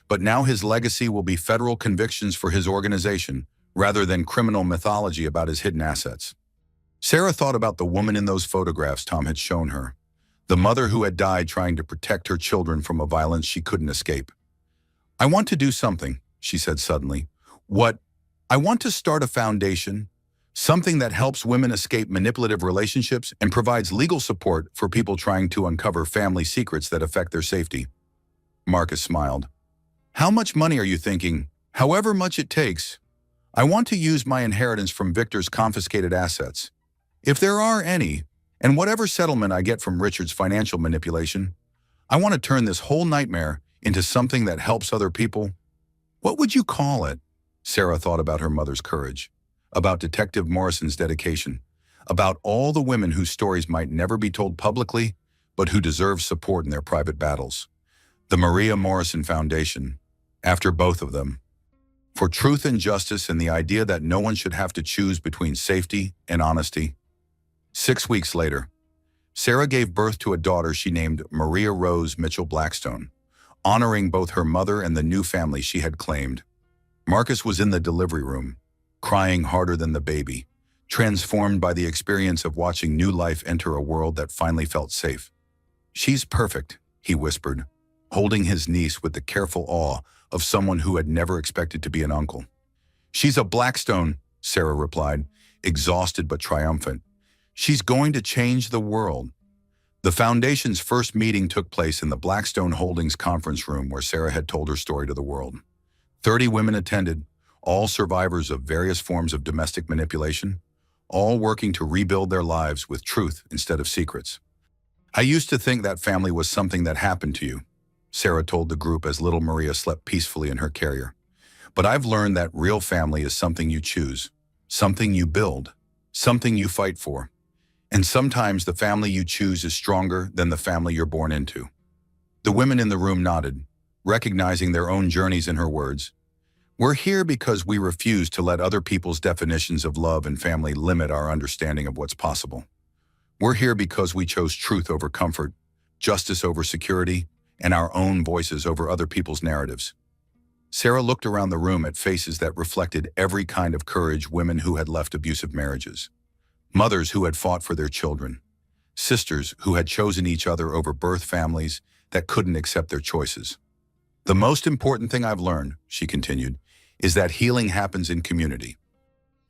but now his legacy will be federal convictions for his organization rather than criminal mythology about his hidden assets. Sarah thought about the woman in those photographs Tom had shown her, the mother who had died trying to protect her children from a violence she couldn't escape. "I want to do something," she said suddenly. "What? I want to start a foundation, something that helps women escape manipulative relationships and provides legal support for people trying to uncover family secrets that affect their safety." Marcus smiled. "How much money are you thinking?" "However much it takes. I want to use my inheritance from Victor's confiscated assets, if there are any, and whatever settlement I get from Richard's financial manipulation. I want to turn this whole nightmare into something that helps other people." "What would you call it?" Sarah thought about her mother's courage, about Detective Morrison's dedication, about all the women whose stories might never be told publicly, but who deserve support in their private battles. The Maria Morrison Foundation, after both of them, for truth and justice and the idea that no one should have to choose between safety and honesty. 6 weeks later, Sarah gave birth to a daughter she named Maria Rose Mitchell Blackstone, honoring both her mother and the new family she had claimed. Marcus was in the delivery room, crying harder than the baby, transformed by the experience of watching new life enter a world that finally felt safe. "She's perfect," he whispered, holding his niece with the careful awe of someone who had never expected to be an uncle. "She's a Blackstone," Sarah replied, exhausted but triumphant. "She's going to change the world." The foundation's first meeting took place in the Blackstone Holdings conference room where Sarah had told her story to the world. 30 women attended, all survivors of various forms of domestic manipulation, all working to rebuild their lives with truth instead of secrets. "I used to think that family was something that happened to you," Sarah told the group as little Maria slept peacefully in her carrier. "But I've learned that real family is something you choose, something you build, something you fight for. And sometimes the family you choose is stronger than the family you're born into." The women in the room nodded, recognizing their own journeys in her words. "We're here because we refuse to let other people's definitions of love and family limit our understanding of what's possible. We're here because we chose truth over comfort, justice over security, and our own voices over other people's narratives." Sarah looked around the room at faces that reflected every kind of courage: women who had left abusive marriages, mothers who had fought for their children, sisters who had chosen each other over birth families that couldn't accept their choices. "The most important thing I've learned," she continued, "is that healing happens in community.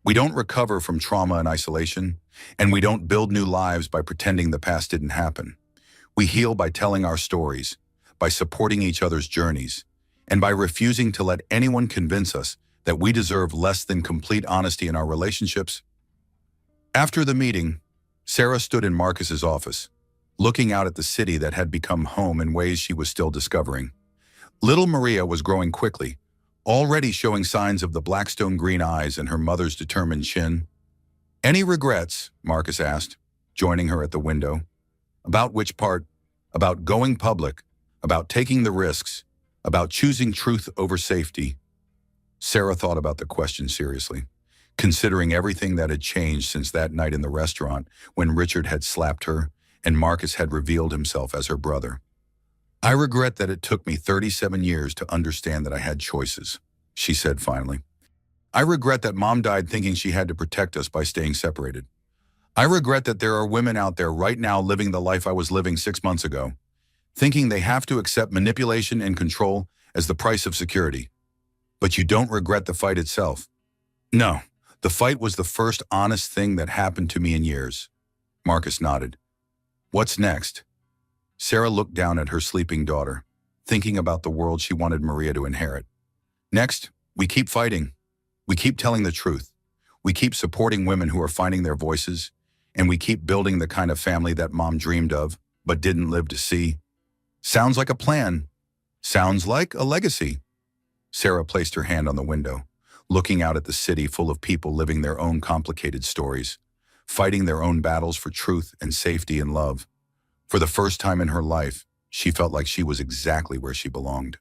We don't recover from trauma and isolation, and we don't build new lives by pretending the past didn't happen. We heal by telling our stories, by supporting each other's journeys, and by refusing to let anyone convince us that we deserve less than complete honesty in our relationships." After the meeting, Sarah stood in Marcus's office, looking out at the city that had become home in ways she was still discovering. Little Maria was growing quickly, already showing signs of the Blackstone green eyes and her mother's determined chin. "Any regrets?" Marcus asked, joining her at the window. "About which part?" "About going public, about taking the risks, about choosing truth over safety." Sarah thought about the question seriously, considering everything that had changed since that night in the restaurant when Richard had slapped her and Marcus had revealed himself as her brother. "I regret that it took me 37 years to understand that I had choices," she said finally. "I regret that Mom died thinking she had to protect us by staying separated. I regret that there are women out there right now living the life I was living 6 months ago, thinking they have to accept manipulation and control as the price of security. But you don't regret the fight itself." "No, the fight was the first honest thing that happened to me in years." Marcus nodded. "What's next?" Sarah looked down at her sleeping daughter, thinking about the world she wanted Maria to inherit. "Next, we keep fighting. We keep telling the truth. We keep supporting women who are finding their voices, and we keep building the kind of family that Mom dreamed of, but didn't live to see." "Sounds like a plan. Sounds like a legacy." Sarah placed her hand on the window, looking out at the city full of people living their own complicated stories, fighting their own battles for truth and safety and love. For the first time in her life, she felt like she was exactly where she belonged.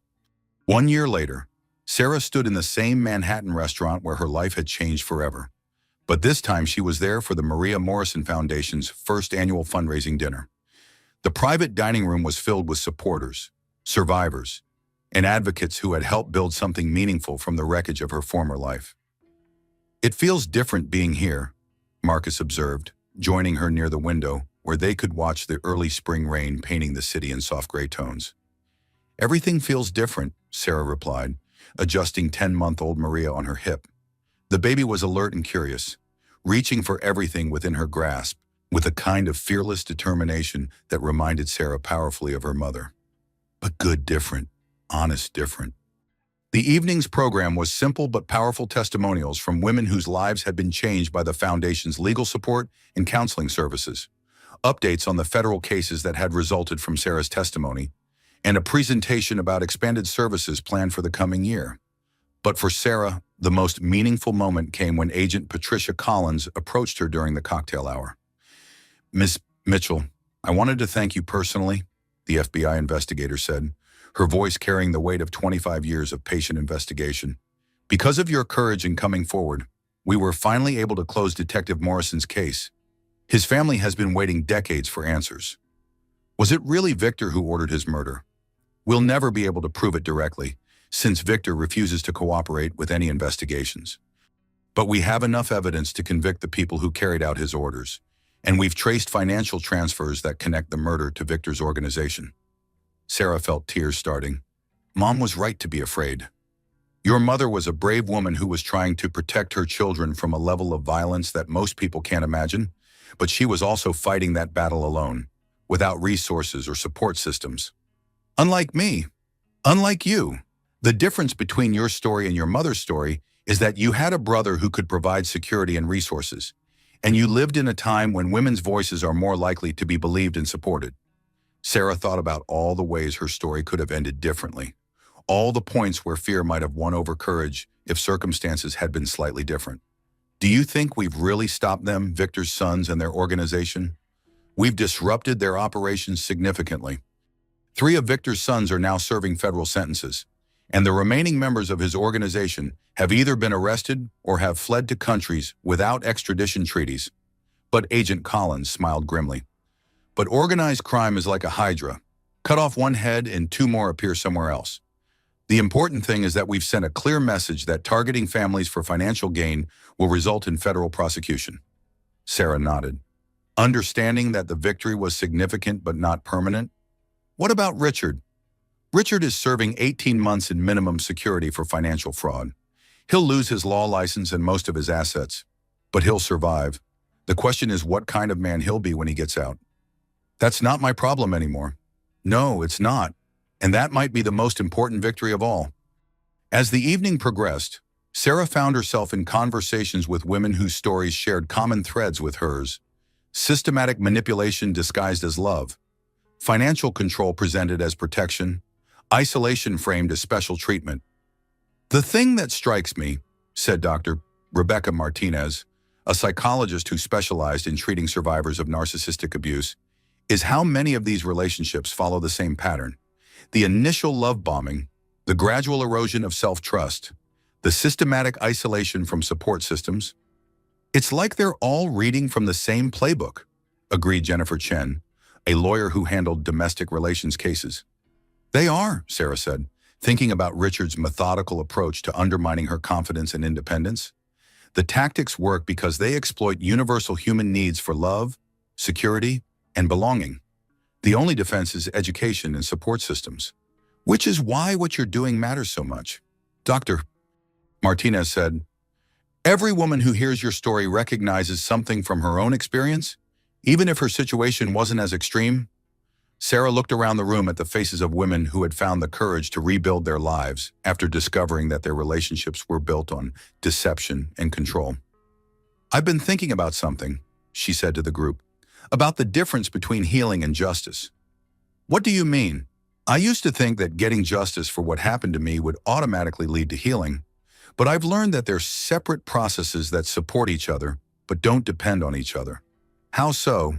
1 year later, Sarah stood in the same Manhattan restaurant where her life had changed forever. But this time she was there for the Maria Morrison Foundation's first annual fundraising dinner. The private dining room was filled with supporters, survivors, and advocates who had helped build something meaningful from the wreckage of her former life. It feels different being here, Marcus observed, joining her near the window where they could watch the early spring rain painting the city in soft gray tones. Everything feels different, Sarah replied, adjusting 10-month-old Maria on her hip. The baby was alert and curious, reaching for everything within her grasp, with a kind of fearless determination that reminded Sarah powerfully of her mother. But good different, honest different. The evening's program was simple but powerful testimonials from women whose lives had been changed by the Foundation's legal support and counseling services, updates on the federal cases that had resulted from Sarah's testimony, and a presentation about expanded services planned for the coming year. But for Sarah, the most meaningful moment came when Agent Patricia Collins approached her during the cocktail hour. "Miss Mitchell, I wanted to thank you personally," the FBI investigator said, her voice carrying the weight of 25 years of patient investigation. "Because of your courage in coming forward, we were finally able to close Detective Morrison's case. His family has been waiting decades for answers. Was it really Victor who ordered his murder? We'll never be able to prove it directly, since Victor refuses to cooperate with any investigations. But we have enough evidence to convict the people who carried out his orders, and we've traced financial transfers that connect the murder to Victor's organization." Sarah felt tears starting. Mom was right to be afraid. Your mother was a brave woman who was trying to protect her children from a level of violence that most people can't imagine, but she was also fighting that battle alone, without resources or support systems. Unlike me, unlike you, the difference between your story and your mother's story is that you had a brother who could provide security and resources, and you lived in a time when women's voices are more likely to be believed and supported. Sarah thought about all the ways her story could have ended differently, all the points where fear might have won over courage if circumstances had been slightly different. Do you think we've really stopped them, Victor's sons and their organization? We've disrupted their operations significantly. 3 of Victor's sons are now serving federal sentences, and the remaining members of his organization have either been arrested or have fled to countries without extradition treaties. But Agent Collins smiled grimly. But organized crime is like a hydra. Cut off one head and 2 more appear somewhere else. The important thing is that we've sent a clear message that targeting families for financial gain will result in federal prosecution. Sarah nodded, understanding that the victory was significant but not permanent. What about Richard? Richard is serving 18 months in minimum security for financial fraud. He'll lose his law license and most of his assets, but he'll survive. The question is what kind of man he'll be when he gets out. That's not my problem anymore. No, it's not. And that might be the most important victory of all. As the evening progressed, Sarah found herself in conversations with women whose stories shared common threads with hers. Systematic manipulation disguised as love, financial control presented as protection, isolation framed as special treatment. "The thing that strikes me," said Dr. Rebecca Martinez, a psychologist who specialized in treating survivors of narcissistic abuse, is how many of these relationships follow the same pattern. The initial love bombing, the gradual erosion of self-trust, the systematic isolation from support systems. "It's like they're all reading from the same playbook," agreed Jennifer Chen, a lawyer who handled domestic relations cases. "They are," Sarah said, thinking about Richard's methodical approach to undermining her confidence and independence. "The tactics work because they exploit universal human needs for love, security, and belonging. The only defense is education and support systems, which is why what you're doing matters so much." Dr. Martinez said, "Every woman who hears your story recognizes something from her own experience, even if her situation wasn't as extreme." Sarah looked around the room at the faces of women who had found the courage to rebuild their lives after discovering that their relationships were built on deception and control. "I've been thinking about something," she said to the group, "about the difference between healing and justice." "What do you mean?" "I used to think that getting justice for what happened to me would automatically lead to healing, but I've learned that they're separate processes that support each other but don't depend on each other." "How so?"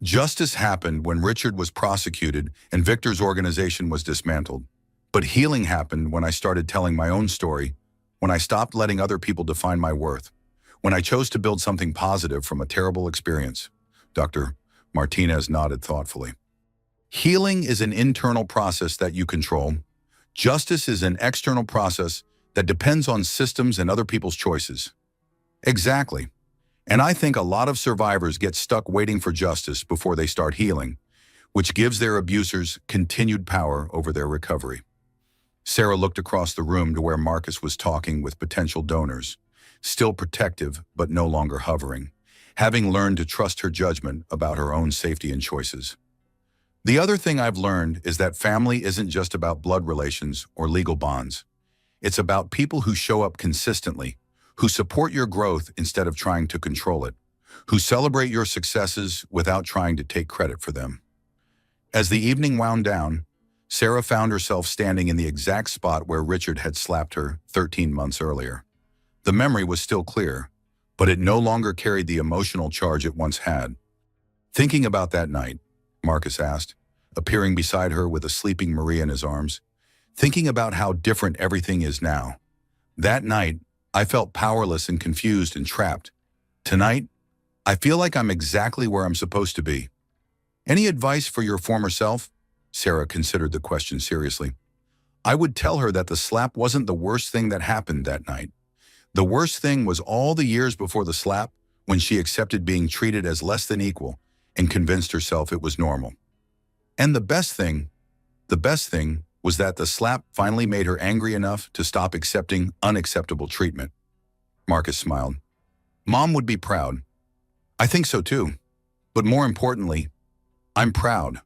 "Justice happened when Richard was prosecuted and Victor's organization was dismantled. But healing happened when I started telling my own story, when I stopped letting other people define my worth, when I chose to build something positive from a terrible experience." Dr. Martinez nodded thoughtfully. "Healing is an internal process that you control. Justice is an external process that depends on systems and other people's choices." Exactly. And I think a lot of survivors get stuck waiting for justice before they start healing, which gives their abusers continued power over their recovery. Sarah looked across the room to where Marcus was talking with potential donors, still protective but no longer hovering, having learned to trust her judgment about her own safety and choices. The other thing I've learned is that family isn't just about blood relations or legal bonds. It's about people who show up consistently, who support your growth instead of trying to control it, who celebrate your successes without trying to take credit for them. As the evening wound down, Sarah found herself standing in the exact spot where Richard had slapped her 13 months earlier. The memory was still clear, but it no longer carried the emotional charge it once had. Thinking about that night, Marcus asked, appearing beside her with a sleeping Maria in his arms, thinking about how different everything is now. That night, I felt powerless and confused and trapped. Tonight, I feel like I'm exactly where I'm supposed to be. Any advice for your former self? Sarah considered the question seriously. I would tell her that the slap wasn't the worst thing that happened that night. The worst thing was all the years before the slap, when she accepted being treated as less than equal and convinced herself it was normal. And the best thing was that the slap finally made her angry enough to stop accepting unacceptable treatment. Marcus smiled. Mom would be proud. I think so too. But more importantly, I'm proud.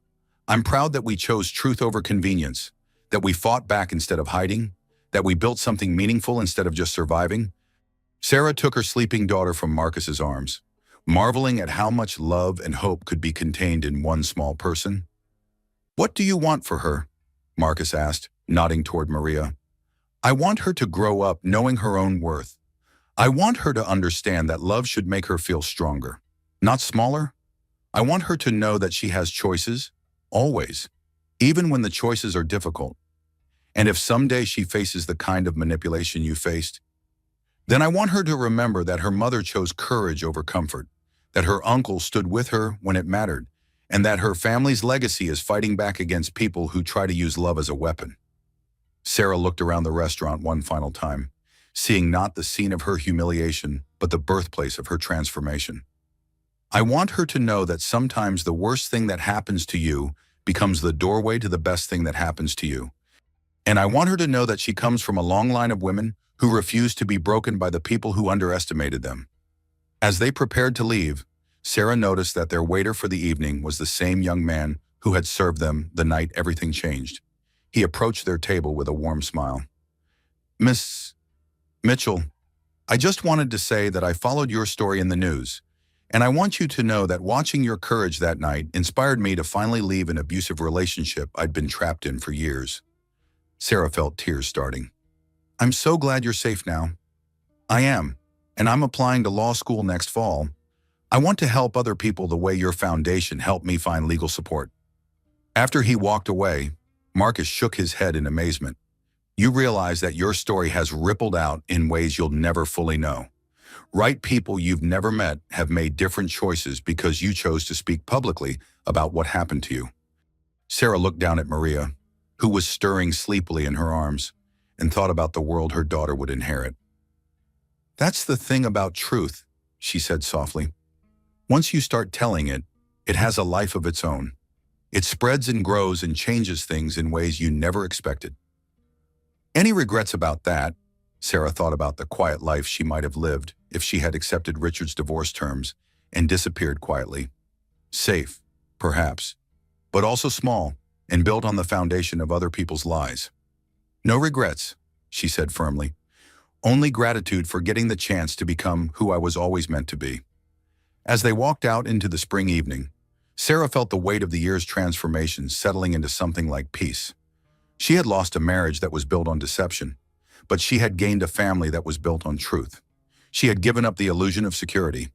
I'm proud that we chose truth over convenience, that we fought back instead of hiding, that we built something meaningful instead of just surviving. Sarah took her sleeping daughter from Marcus's arms, marveling at how much love and hope could be contained in one small person. What do you want for her? Marcus asked, nodding toward Maria. I want her to grow up knowing her own worth. I want her to understand that love should make her feel stronger, not smaller. I want her to know that she has choices, always, even when the choices are difficult. And if someday she faces the kind of manipulation you faced, then I want her to remember that her mother chose courage over comfort, that her uncle stood with her when it mattered, and that her family's legacy is fighting back against people who try to use love as a weapon. Sarah looked around the restaurant one final time, seeing not the scene of her humiliation, but the birthplace of her transformation. I want her to know that sometimes the worst thing that happens to you becomes the doorway to the best thing that happens to you. And I want her to know that she comes from a long line of women who refused to be broken by the people who underestimated them. As they prepared to leave, Sarah noticed that their waiter for the evening was the same young man who had served them the night everything changed. He approached their table with a warm smile. Miss Mitchell, I just wanted to say that I followed your story in the news, and I want you to know that watching your courage that night inspired me to finally leave an abusive relationship I'd been trapped in for years. Sarah felt tears starting. I'm so glad you're safe now. I am, and I'm applying to law school next fall. I want to help other people the way your foundation helped me find legal support. After he walked away, Marcus shook his head in amazement. You realize that your story has rippled out in ways you'll never fully know. Right people you've never met have made different choices because you chose to speak publicly about what happened to you. Sarah looked down at Maria, who was stirring sleepily in her arms, and thought about the world her daughter would inherit. That's the thing about truth, she said softly. Once you start telling it, it has a life of its own. It spreads and grows and changes things in ways you never expected. Any regrets about that? Sarah thought about the quiet life she might have lived if she had accepted Richard's divorce terms and disappeared quietly. Safe, perhaps, but also small and built on the foundation of other people's lies. No regrets, she said firmly. Only gratitude for getting the chance to become who I was always meant to be. As they walked out into the spring evening, Sarah felt the weight of the year's transformation settling into something like peace. She had lost a marriage that was built on deception, but she had gained a family that was built on truth. She had given up the illusion of security,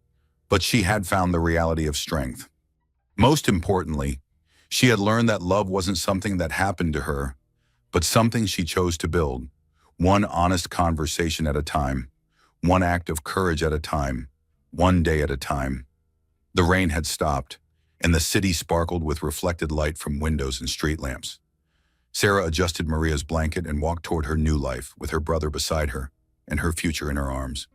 but she had found the reality of strength. Most importantly, she had learned that love wasn't something that happened to her, but something she chose to build, one honest conversation at a time, one act of courage at a time, one day at a time. The rain had stopped, and the city sparkled with reflected light from windows and street lamps. Sarah adjusted Maria's blanket and walked toward her new life with her brother beside her and her future in her arms.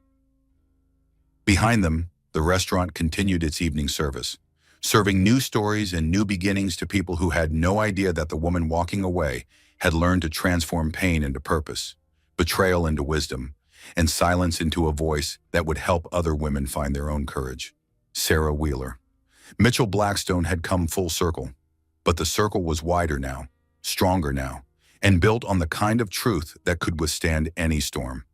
Behind them, the restaurant continued its evening service, serving new stories and new beginnings to people who had no idea that the woman walking away had learned to transform pain into purpose, betrayal into wisdom, and silence into a voice that would help other women find their own courage. Sarah Wheeler. Mitchell Blackstone had come full circle, but the circle was wider now, stronger now, and built on the kind of truth that could withstand any storm.